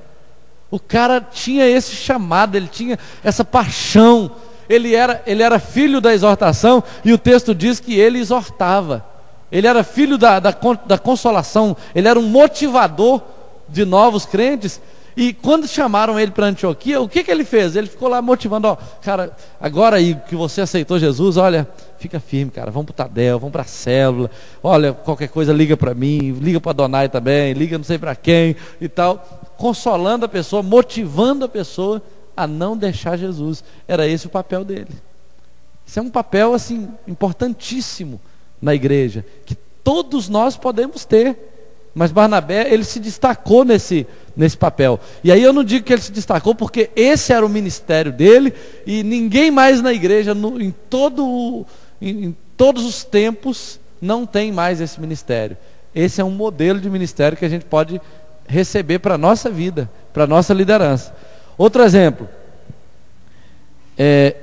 O cara tinha esse chamado, ele tinha essa paixão. Ele era filho da exortação, e o texto diz que ele exortava. Ele era filho da consolação, ele era um motivador de novos crentes. E quando chamaram ele para Antioquia, o que ele fez? Ele ficou lá motivando: ó, cara, agora aí que você aceitou Jesus, olha, fica firme, cara, vamos para o Tadel, vamos para a célula, olha, qualquer coisa liga para mim, liga para a Donai também, liga não sei para quem e tal, consolando a pessoa, motivando a pessoa a não deixar Jesus. Era esse o papel dele. Isso é um papel assim importantíssimo na igreja, que todos nós podemos ter, mas Barnabé, ele se destacou nesse papel. E aí eu não digo que ele se destacou porque esse era o ministério dele, e ninguém mais na igreja, em todos os tempos, não tem mais esse ministério. Esse é um modelo de ministério que a gente pode receber para a nossa vida, para a nossa liderança. Outro exemplo,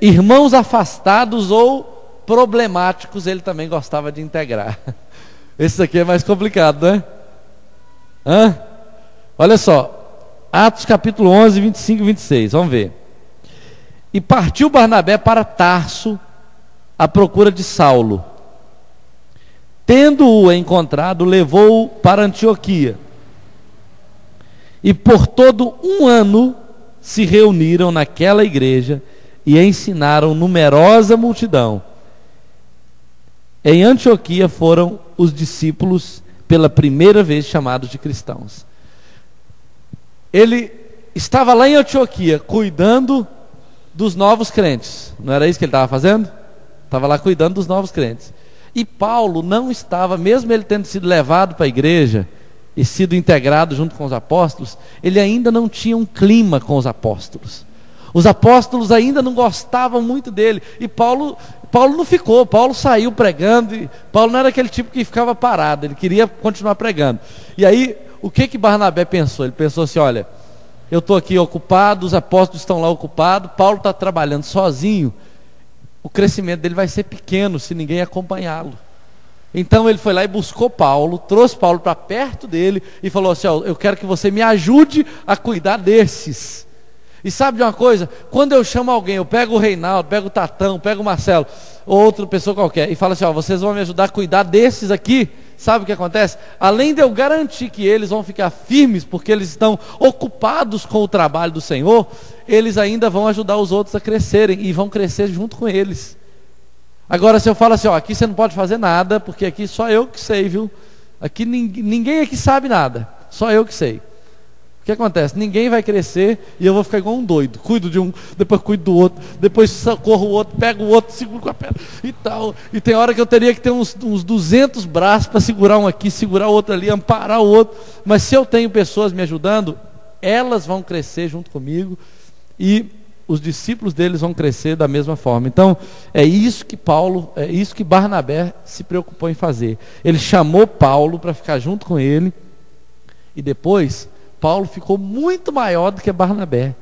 irmãos afastados ou problemáticos, ele também gostava de integrar. Esse aqui é mais complicado, né? Olha só, Atos capítulo 11, 25 e 26, vamos ver. E partiu Barnabé para Tarso à procura de Saulo. Tendo-o encontrado, levou-o para Antioquia. E por todo um ano se reuniram naquela igreja e ensinaram numerosa multidão. Em Antioquia foram os discípulos pela primeira vez chamados de cristãos. Ele estava lá em Antioquia cuidando dos novos crentes. Não era isso que ele estava fazendo? Estava lá cuidando dos novos crentes. E Paulo não estava, mesmo ele tendo sido levado para a igreja e sido integrado junto com os apóstolos, ele ainda não tinha um clima com os apóstolos. Os apóstolos ainda não gostavam muito dele. E Paulo não ficou, Paulo saiu pregando. E Paulo não era aquele tipo que ficava parado, ele queria continuar pregando. E aí, o que Barnabé pensou? Ele pensou assim: olha, eu estou aqui ocupado, os apóstolos estão lá ocupados, Paulo está trabalhando sozinho, o crescimento dele vai ser pequeno se ninguém acompanhá-lo. Então ele foi lá e buscou Paulo, trouxe Paulo para perto dele e falou assim: ó, eu quero que você me ajude a cuidar desses. E sabe de uma coisa? Quando eu chamo alguém, eu pego o Reinaldo, pego o Tatão, pego o Marcelo, ou outra pessoa qualquer, e falo assim: ó, vocês vão me ajudar a cuidar desses aqui. Sabe o que acontece? Além de eu garantir que eles vão ficar firmes, porque eles estão ocupados com o trabalho do Senhor, eles ainda vão ajudar os outros a crescerem, e vão crescer junto com eles. Agora, se eu falo assim: ó, aqui você não pode fazer nada, porque aqui só eu que sei, viu? Aqui ninguém aqui sabe nada, só eu que sei. O que acontece? Ninguém vai crescer e eu vou ficar igual um doido. Cuido de um, depois cuido do outro, depois socorro o outro, pego o outro, seguro com a perna e tal. E tem hora que eu teria que ter uns 200 braços para segurar um aqui, segurar o outro ali, amparar o outro. Mas se eu tenho pessoas me ajudando, elas vão crescer junto comigo e os discípulos deles vão crescer da mesma forma. Então, é isso que Barnabé se preocupou em fazer. Ele chamou Paulo para ficar junto com ele e depois Paulo ficou muito maior do que Barnabé.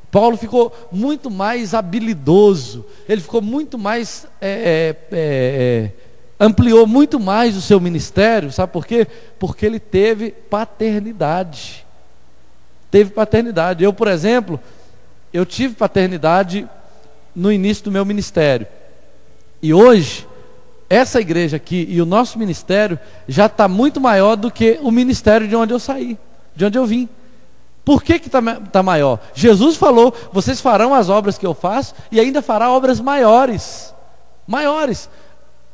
Paulo ficou muito mais habilidoso. Ele ficou muito mais ampliou muito mais o seu ministério. Sabe por quê? Porque ele teve paternidade. Teve paternidade. Eu, por exemplo, eu tive paternidade no início do meu ministério. E hoje, essa igreja aqui e o nosso ministério já está muito maior do que o ministério de onde eu saí, de onde eu vim. Por que está maior? Jesus falou: vocês farão as obras que eu faço e ainda fará obras maiores. Maiores.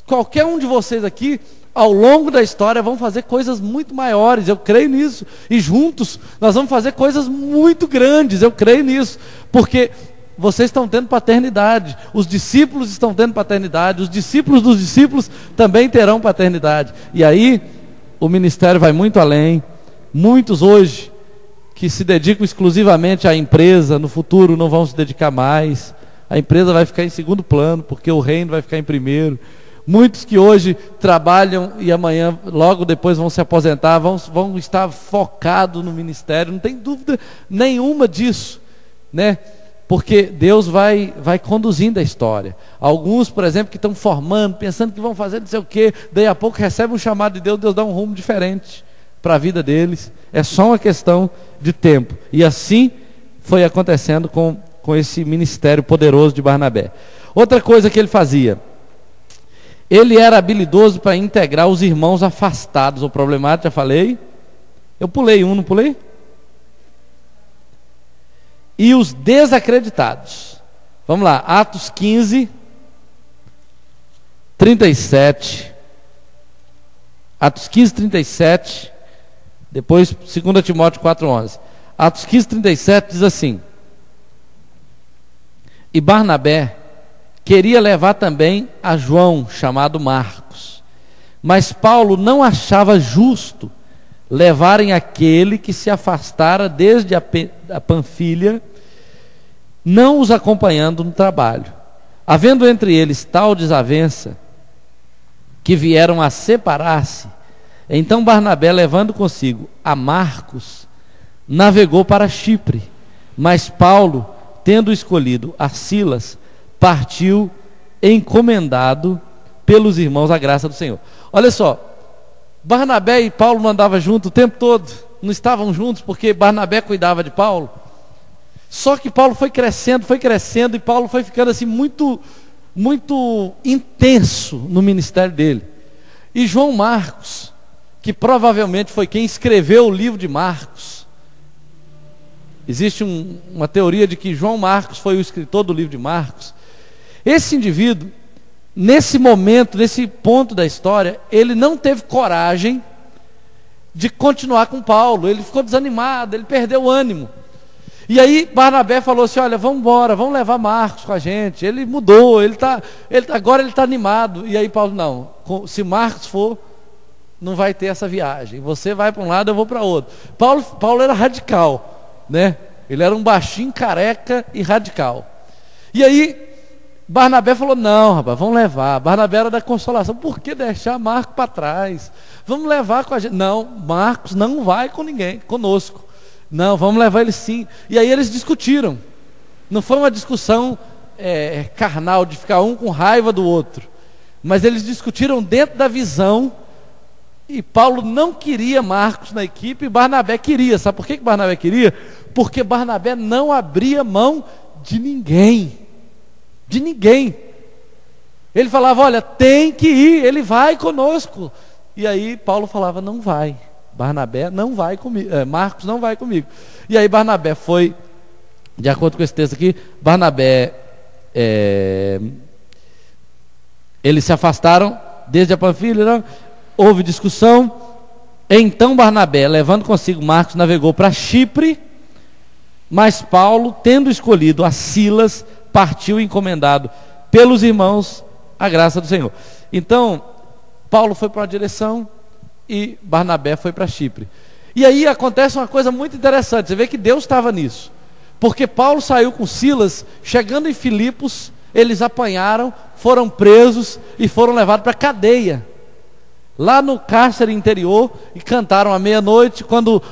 Qualquer um de vocês aqui, ao longo da história, vão fazer coisas muito maiores. Eu creio nisso. E juntos nós vamos fazer coisas muito grandes. Eu creio nisso. Porque vocês estão tendo paternidade. Os discípulos estão tendo paternidade. Os discípulos dos discípulos também terão paternidade. E aí o ministério vai muito além. Muitos hoje que se dedicam exclusivamente à empresa, no futuro não vão se dedicar mais. A empresa vai ficar em segundo plano, porque o reino vai ficar em primeiro. Muitos que hoje trabalham e amanhã, logo depois, vão se aposentar, vão estar focados no ministério. Não tem dúvida nenhuma disso, né? Porque Deus vai conduzindo a história. Alguns, por exemplo, que estão formando, pensando que vão fazer não sei o quê, daí a pouco recebem um chamado de Deus, Deus dá um rumo diferente para a vida deles. É só uma questão de tempo. E assim foi acontecendo com esse ministério poderoso de Barnabé. Outra coisa que ele fazia: ele era habilidoso para integrar os irmãos afastados ou problemáticos. Já falei. Eu pulei um, não pulei? E os desacreditados. Vamos lá, Atos 15, 37. Atos 15, 37. Depois 2 Timóteo 4,11. Atos 15, 37 diz assim: e Barnabé queria levar também a João, chamado Marcos, mas Paulo não achava justo levarem aquele que se afastara desde a Panfilha, não os acompanhando no trabalho. Havendo entre eles tal desavença, que vieram a separar-se, então Barnabé, levando consigo a Marcos, navegou para Chipre, mas Paulo, tendo escolhido a Silas, partiu encomendado pelos irmãos à graça do Senhor. Olha só, Barnabé e Paulo não andavam juntos o tempo todo, não estavam juntos porque Barnabé cuidava de Paulo. Só que Paulo foi crescendo e Paulo foi ficando assim muito intenso no ministério dele. E João Marcos, que provavelmente foi quem escreveu o livro de Marcos, existe uma teoria de que João Marcos foi o escritor do livro de Marcos. Esse indivíduo, nesse momento, nesse ponto da história, ele não teve coragem de continuar com Paulo. Ele ficou desanimado, ele perdeu o ânimo. E aí Barnabé falou assim: olha, vamos embora, vamos levar Marcos com a gente. Ele mudou, agora ele está animado. E aí Paulo: não, se Marcos for, não vai ter essa viagem. Você vai para um lado, eu vou para outro. Paulo era radical, né? Ele era um baixinho, careca e radical. E aí Barnabé falou: não, rapaz, vamos levar. Barnabé era da consolação. Por que deixar Marcos para trás? Vamos levar com a gente. Não, Marcos não vai com ninguém, conosco. Não, vamos levar ele sim. E aí eles discutiram. Não foi uma discussão carnal, de ficar um com raiva do outro. Mas eles discutiram dentro da visão. E Paulo não queria Marcos na equipe, e Barnabé queria. Sabe por que Barnabé queria? Porque Barnabé não abria mão de ninguém. De ninguém. Ele falava: olha, tem que ir, ele vai conosco. E aí Paulo falava: não vai. Barnabé não vai comigo, Marcos não vai comigo. E aí Barnabé foi, de acordo com esse texto aqui, Barnabé, eles se afastaram desde a Panfilha, houve discussão. Então Barnabé, levando consigo Marcos, navegou para Chipre, mas Paulo, tendo escolhido a Silas, partiu encomendado pelos irmãos a graça do Senhor. Então Paulo foi para uma direção e Barnabé foi para Chipre. E aí acontece uma coisa muito interessante. Você vê que Deus estava nisso, porque Paulo saiu com Silas. Chegando em Filipos, eles apanharam, foram presos e foram levados para a cadeia, lá no cárcere interior, e cantaram à meia-noite. Quando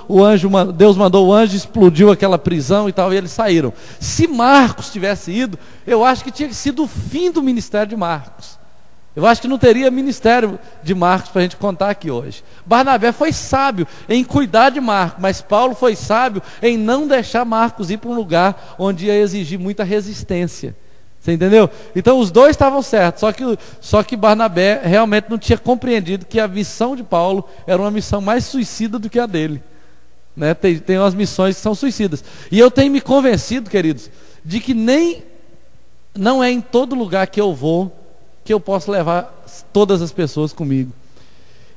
Deus mandou o anjo, explodiu aquela prisão e tal, e eles saíram. Se Marcos tivesse ido, eu acho que tinha sido o fim do ministério de Marcos. Eu acho que não teria ministério de Marcos para a gente contar aqui hoje. Barnabé foi sábio em cuidar de Marcos, mas Paulo foi sábio em não deixar Marcos ir para um lugar onde ia exigir muita resistência. Você entendeu? Então os dois estavam certos, só que Barnabé realmente não tinha compreendido que a missão de Paulo era uma missão mais suicida do que a dele, né? Tem umas missões que são suicidas. E eu tenho me convencido, queridos, de que não é em todo lugar que eu vou que eu posso levar todas as pessoas comigo.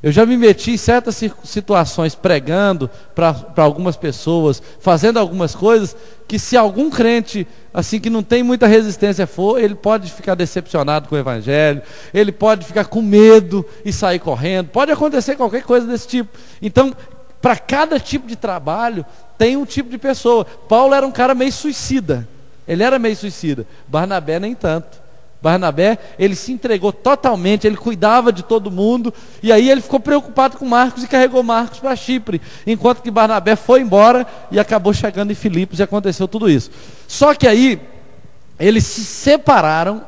Eu já me meti em certas situações pregando para algumas pessoas, fazendo algumas coisas, que se algum crente assim que não tem muita resistência for, ele pode ficar decepcionado com o evangelho, ele pode ficar com medo e sair correndo, pode acontecer qualquer coisa desse tipo. Então, para cada tipo de trabalho tem um tipo de pessoa. Paulo era um cara meio suicida, ele era meio suicida. Barnabé nem tanto. Barnabé, ele se entregou totalmente, ele cuidava de todo mundo, e aí ele ficou preocupado com Marcos e carregou Marcos para Chipre, enquanto que Barnabé foi embora e acabou chegando em Filipos, e aconteceu tudo isso. Só que aí eles se separaram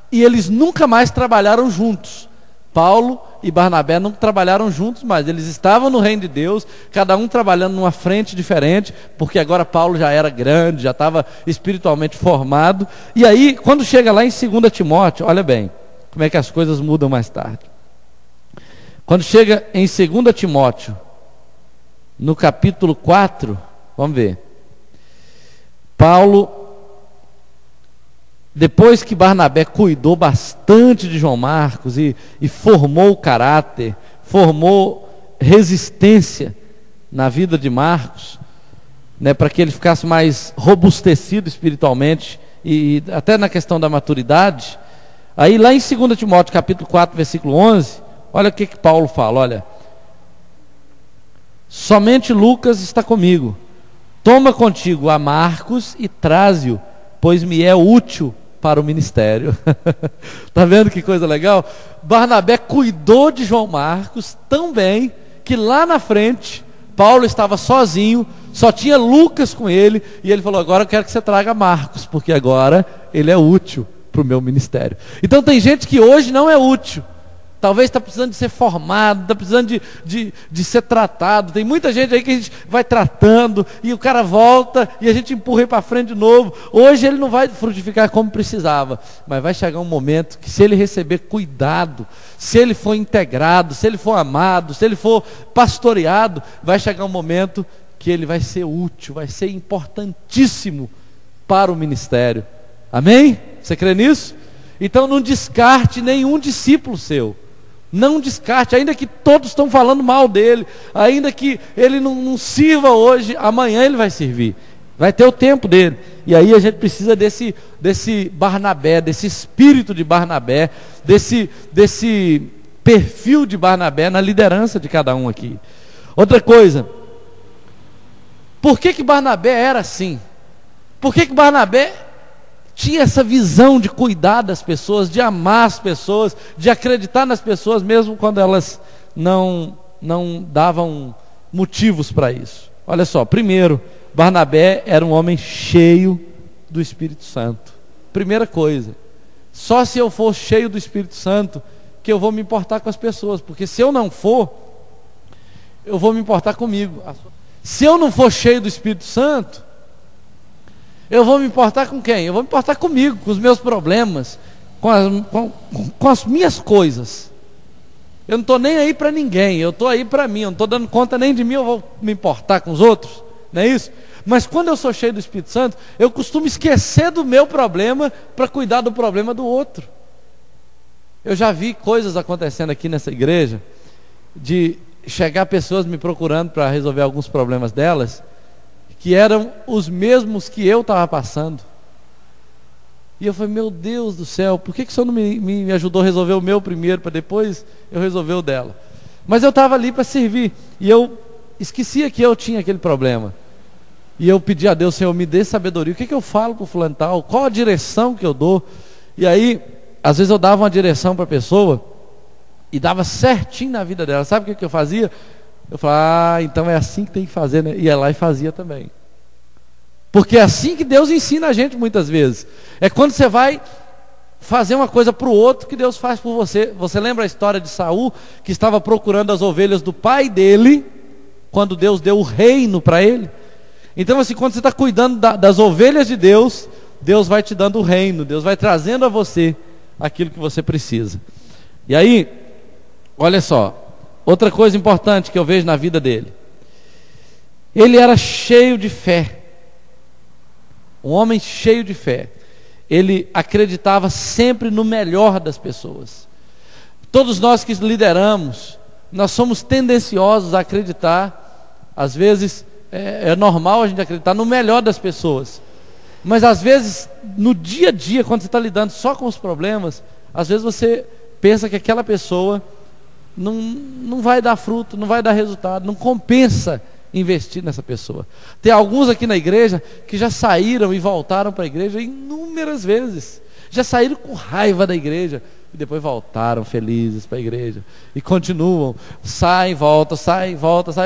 e eles nunca mais trabalharam juntos. Paulo e Barnabé não trabalharam juntos mais, eles estavam no reino de Deus, cada um trabalhando numa frente diferente, porque agora Paulo já era grande, já estava espiritualmente formado. E aí, quando chega lá em 2 Timóteo, olha bem, como é que as coisas mudam mais tarde. Quando chega em 2 Timóteo, no capítulo 4, vamos ver, Paulo, depois que Barnabé cuidou bastante de João Marcos e formou o caráter, formou resistência na vida de Marcos, né, para que ele ficasse mais robustecido espiritualmente e até na questão da maturidade. Aí lá em 2 Timóteo capítulo 4, versículo 11, olha o que Paulo fala: olha, somente Lucas está comigo, toma contigo a Marcos e traze-o, pois me é útil para o ministério. Está vendo que coisa legal? Barnabé cuidou de João Marcos tão bem que lá na frente Paulo estava sozinho, só tinha Lucas com ele, e ele falou: agora eu quero que você traga Marcos, porque agora ele é útil para o meu ministério. Então tem gente que hoje não é útil, talvez está precisando de ser formado, está precisando de ser tratado. Tem muita gente aí que a gente vai tratando e o cara volta e a gente empurra ele para frente de novo. Hoje ele não vai frutificar como precisava, mas vai chegar um momento que, se ele receber cuidado, se ele for integrado, se ele for amado, se ele for pastoreado, vai chegar um momento que ele vai ser útil, vai ser importantíssimo para o ministério. Amém? Você crê nisso? Então não descarte nenhum discípulo seu. Não descarte, ainda que todos estão falando mal dele, ainda que ele não sirva hoje, amanhã ele vai servir. Vai ter o tempo dele. E aí a gente precisa desse Barnabé, desse espírito de Barnabé, desse perfil de Barnabé na liderança de cada um aqui. Outra coisa, por que Barnabé era assim? Por que Barnabé tinha essa visão de cuidar das pessoas, de amar as pessoas, de acreditar nas pessoas, mesmo quando elas não davam motivos para isso? Olha só, primeiro, Barnabé era um homem cheio do Espírito Santo. Primeira coisa, só se eu for cheio do Espírito Santo que eu vou me importar com as pessoas, porque se eu não for, eu vou me importar comigo. Se eu não for cheio do Espírito Santo, eu vou me importar com quem? Eu vou me importar comigo, com os meus problemas, com as minhas coisas. Eu não estou nem aí para ninguém, eu estou aí para mim, eu não estou dando conta nem de mim, eu vou me importar com os outros, não é isso? Mas quando eu sou cheio do Espírito Santo, eu costumo esquecer do meu problema para cuidar do problema do outro. Eu já vi coisas acontecendo aqui nessa igreja, de chegar pessoas me procurando para resolver alguns problemas delas, que eram os mesmos que eu estava passando. E eu falei, meu Deus do céu, por que o Senhor não me ajudou a resolver o meu primeiro, para depois eu resolver o dela? Mas eu estava ali para servir, e eu esquecia que eu tinha aquele problema. E eu pedi a Deus, Senhor, me dê sabedoria, o que eu falo para o fulano tal, qual a direção que eu dou? E aí, às vezes eu dava uma direção para a pessoa, e dava certinho na vida dela. Sabe o que eu fazia? Eu falava, então é assim que tem que fazer, né? Ia lá e fazia também. Porque é assim que Deus ensina a gente muitas vezes. É quando você vai fazer uma coisa para o outro que Deus faz por você. Você lembra a história de Saul, que estava procurando as ovelhas do pai dele, quando Deus deu o reino para ele? Então assim, quando você está cuidando das ovelhas de Deus, Deus vai te dando o reino, Deus vai trazendo a você aquilo que você precisa. E aí, olha só, outra coisa importante que eu vejo na vida dele. Ele era cheio de fé. Um homem cheio de fé. Ele acreditava sempre no melhor das pessoas. Todos nós que lideramos, nós somos tendenciosos a acreditar. Às vezes é normal a gente acreditar no melhor das pessoas. Mas às vezes, no dia a dia, quando você está lidando só com os problemas, às vezes você pensa que aquela pessoa não vai dar fruto, não vai dar resultado, não compensa investir nessa pessoa. Tem alguns aqui na igreja que já saíram e voltaram para a igreja inúmeras vezes. Já saíram com raiva da igreja e depois voltaram felizes para a igreja. E continuam, saem, voltam,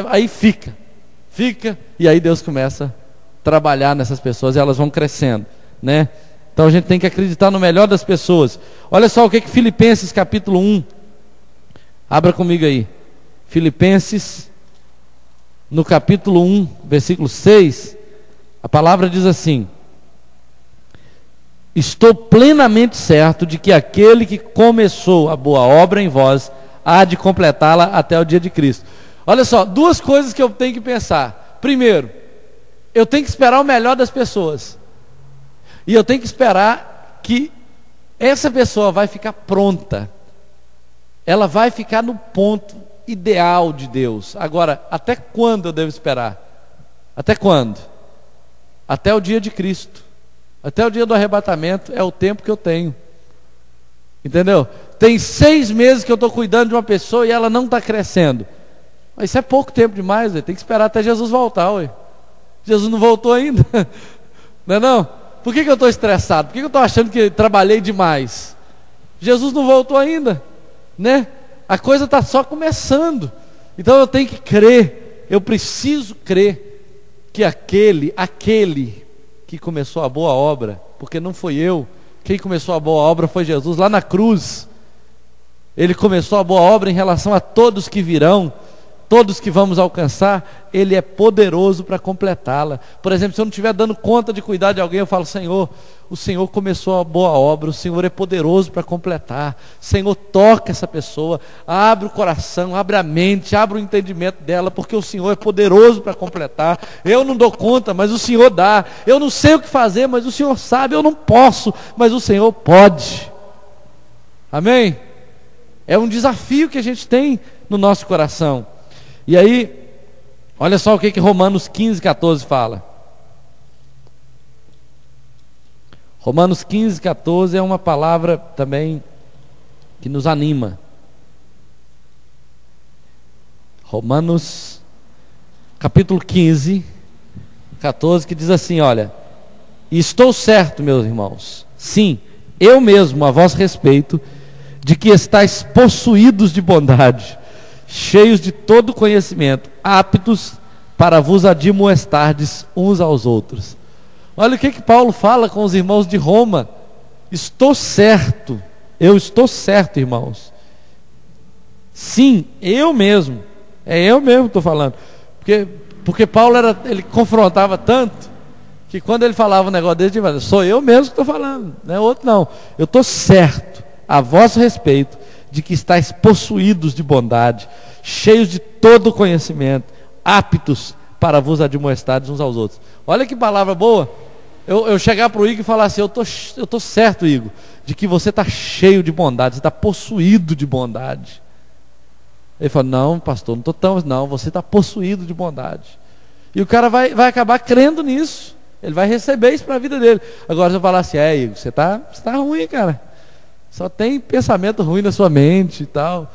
aí fica. E aí Deus começa a trabalhar nessas pessoas e elas vão crescendo, né? Então a gente tem que acreditar no melhor das pessoas. Olha só o que Filipenses capítulo 1. Abra comigo aí. Filipenses, no capítulo 1, versículo 6, a palavra diz assim: estou plenamente certo de que aquele que começou a boa obra em vós, há de completá-la até o dia de Cristo. Olha só, duas coisas que eu tenho que pensar. Primeiro, eu tenho que esperar o melhor das pessoas. E eu tenho que esperar que essa pessoa vai ficar pronta. Ela vai ficar no ponto ideal de Deus. Agora, até quando eu devo esperar? Até quando? Até o dia de Cristo. Até o dia do arrebatamento é o tempo que eu tenho. Entendeu? Tem 6 meses que eu estou cuidando de uma pessoa e ela não está crescendo. Mas isso é pouco tempo demais, tem que esperar até Jesus voltar. Jesus não voltou ainda. Não é não? Por que eu estou estressado? Por que eu estou achando que trabalhei demais? Jesus não voltou ainda, né? A coisa está só começando. Então eu tenho que crer, eu preciso crer que aquele que começou a boa obra, porque não foi eu, quem começou a boa obra foi Jesus lá na cruz. Ele começou a boa obra em relação a todos que virão. todos que vamos alcançar, Ele é poderoso para completá-la. Por exemplo, se eu não estiver dando conta de cuidar de alguém, eu falo: Senhor, o Senhor começou a boa obra, o Senhor é poderoso para completar. Senhor, toca essa pessoa, abre o coração, abre a mente, abre o entendimento dela, porque o Senhor é poderoso para completar. Eu não dou conta, mas o Senhor dá. Eu não sei o que fazer, mas o Senhor sabe. Eu não posso, mas o Senhor pode. Amém? É um desafio que a gente tem no nosso coração. E aí, olha só o que Romanos 15, 14 fala. Romanos 15, 14 é uma palavra também que nos anima. Romanos capítulo 15, 14, que diz assim: olha, estou certo, meus irmãos, sim, eu mesmo a vosso respeito, de que estáis possuídos de bondade, cheios de todo conhecimento, aptos para vos admoestardes uns aos outros. Olha o que Paulo fala com os irmãos de Roma: estou certo, eu estou certo, irmãos. Sim, eu mesmo, é eu mesmo que estou falando, porque Paulo ele confrontava tanto, que quando ele falava um negócio desse, ele falava: sou eu mesmo que estou falando, não é outro não. Eu estou certo, a vosso respeito, de que estáis possuídos de bondade, cheios de todo conhecimento, aptos para vos admoestardes uns aos outros. Olha que palavra boa. Eu chegar para o Igor e falar assim: eu tô certo, Igor, de que você está cheio de bondade, você está possuído de bondade. Ele fala: não, pastor, não estou tão, não, você está possuído de bondade. E o cara vai acabar crendo nisso, ele vai receber isso para a vida dele. Agora se eu falar assim: Igor, você tá ruim, cara, só tem pensamento ruim na sua mente e tal.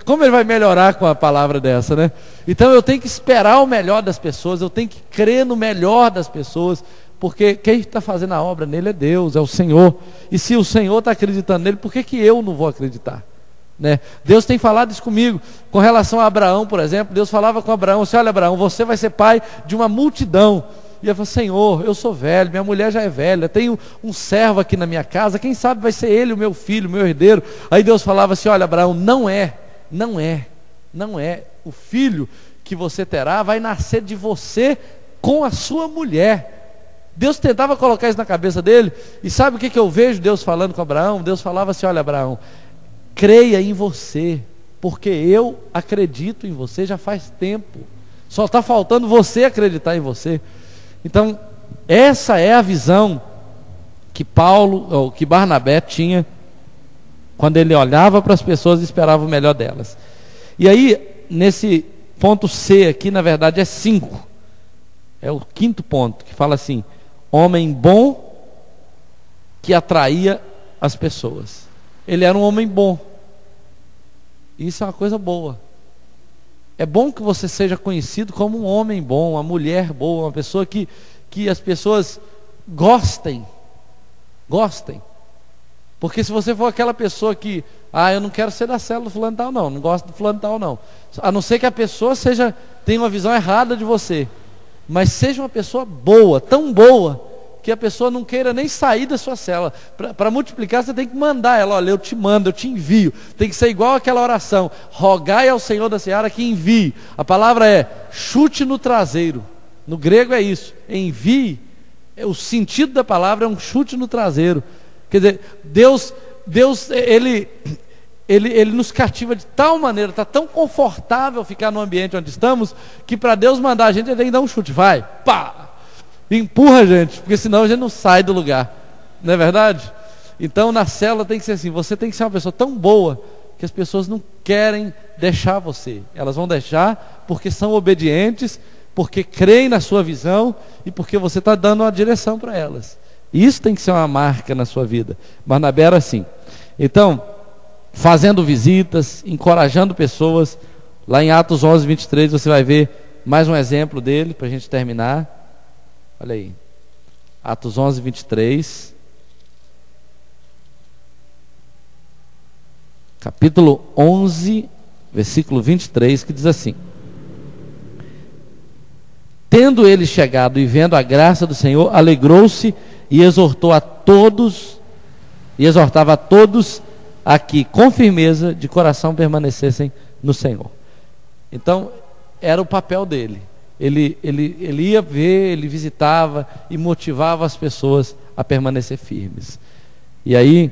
Como ele vai melhorar com a palavra dessa, né? Então eu tenho que esperar o melhor das pessoas, eu tenho que crer no melhor das pessoas, porque quem está fazendo a obra nele é Deus, é o Senhor. E se o Senhor está acreditando nele, por que eu não vou acreditar? Né? Deus tem falado isso comigo, com relação a Abraão, por exemplo. Deus falava com Abraão assim: olha, Abraão, você vai ser pai de uma multidão. E eu falei: Senhor, eu sou velho, minha mulher já é velha, tenho um servo aqui na minha casa, quem sabe vai ser ele o meu filho, o meu herdeiro. Aí Deus falava assim: olha, Abraão, não é, o filho que você terá vai nascer de você com a sua mulher. Deus tentava colocar isso na cabeça dele. E sabe o que eu vejo Deus falando com Abraão? Deus falava assim: olha, Abraão, creia em você, porque eu acredito em você já faz tempo, só está faltando você acreditar em você. Então, essa é a visão que Paulo, ou que Barnabé tinha, quando ele olhava para as pessoas e esperava o melhor delas. E aí, nesse ponto C aqui, na verdade é 5, é o 5º ponto, que fala assim: homem bom que atraía as pessoas. Ele era um homem bom. Isso é uma coisa boa. É bom que você seja conhecido como um homem bom, uma mulher boa, uma pessoa que as pessoas gostem. Porque se você for aquela pessoa que: eu não quero ser da célula do fulano tal não gosto do fulano tal não. A não ser que a pessoa tenha uma visão errada de você. Mas seja uma pessoa boa, tão boa, que a pessoa não queira nem sair da sua célula. Para multiplicar, você tem que mandar ela: olha, eu te mando, eu te envio. Tem que ser igual aquela oração: rogai ao Senhor da seara que envie. A palavra é chute no traseiro. No grego é isso, envie. O sentido da palavra é um chute no traseiro. Quer dizer, Deus ele nos cativa de tal maneira, está tão confortável ficar no ambiente onde estamos, que para Deus mandar a gente, ele tem que dar um chute. Vai, pá! Empurra a gente, porque senão a gente não sai do lugar. Não é verdade? Então na célula tem que ser assim: você tem que ser uma pessoa tão boa que as pessoas não querem deixar você. Elas vão deixar porque são obedientes, porque creem na sua visão e porque você está dando uma direção para elas. Isso tem que ser uma marca na sua vida. Barnabé era assim. Então, fazendo visitas, encorajando pessoas. Lá em Atos 11, 23 você vai ver mais um exemplo dele, para a gente terminar. Olha aí, Atos 11, 23, capítulo 11, versículo 23, que diz assim: tendo ele chegado e vendo a graça do Senhor, alegrou-se e exortava a todos a que com firmeza de coração permanecessem no Senhor. Então, era o papel dele. Ele ia ver, ele visitava e motivava as pessoas a permanecer firmes. E aí,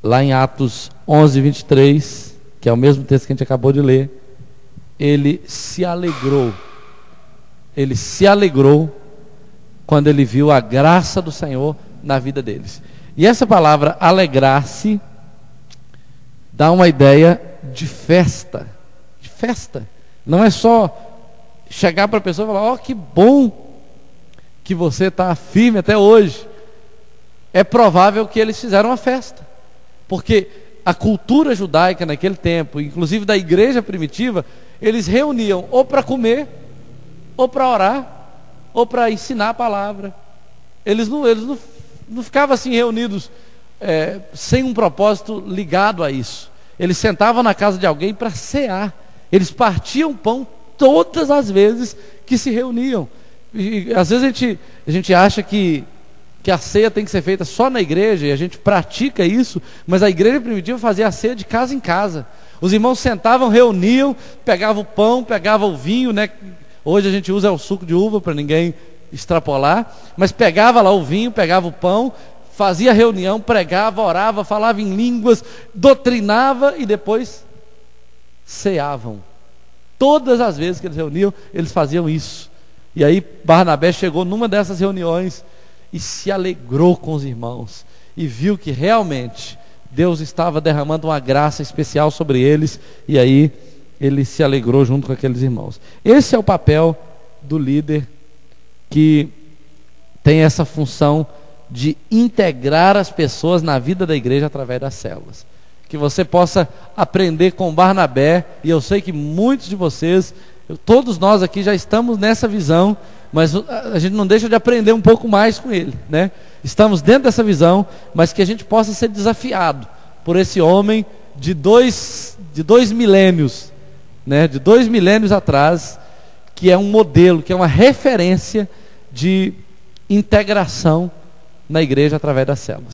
lá em Atos 11, 23, que é o mesmo texto que a gente acabou de ler, ele se alegrou. Ele se alegrou quando ele viu a graça do Senhor na vida deles. E essa palavra alegrar-se dá uma ideia de festa. De festa. Não é só chegar para a pessoa e falar: ó, que bom que você está firme até hoje. É provável que eles fizeram uma festa, porque a cultura judaica naquele tempo, inclusive da igreja primitiva, eles reuniam ou para comer, ou para orar, ou para ensinar a palavra. Eles não ficavam assim reunidos sem um propósito ligado a isso. Eles sentavam na casa de alguém para cear. Eles partiam pão todas as vezes que se reuniam. E às vezes a gente acha que a ceia tem que ser feita só na igreja, e a gente pratica isso, mas a igreja primitiva fazia a ceia de casa em casa. Os irmãos sentavam, reuniam, pegavam o pão, pegavam o vinho, né? Hoje a gente usa o suco de uva para ninguém extrapolar, mas pegava lá o vinho, pegava o pão, fazia reunião, pregava, orava, falava em línguas, doutrinava e depois ceavam. Todas as vezes que eles reuniam, eles faziam isso. E aí Barnabé chegou numa dessas reuniões e se alegrou com os irmãos, e viu que realmente Deus estava derramando uma graça especial sobre eles, e aí ele se alegrou junto com aqueles irmãos. Esse é o papel do líder, que tem essa função de integrar as pessoas na vida da igreja através das células. Que você possa aprender com Barnabé, e eu sei que muitos de vocês, todos nós aqui já estamos nessa visão, mas a gente não deixa de aprender um pouco mais com ele, né? Estamos dentro dessa visão, mas que a gente possa ser desafiado por esse homem de dois milênios, né? De 2 milênios atrás, que é um modelo, que é uma referência de integração na igreja através das células.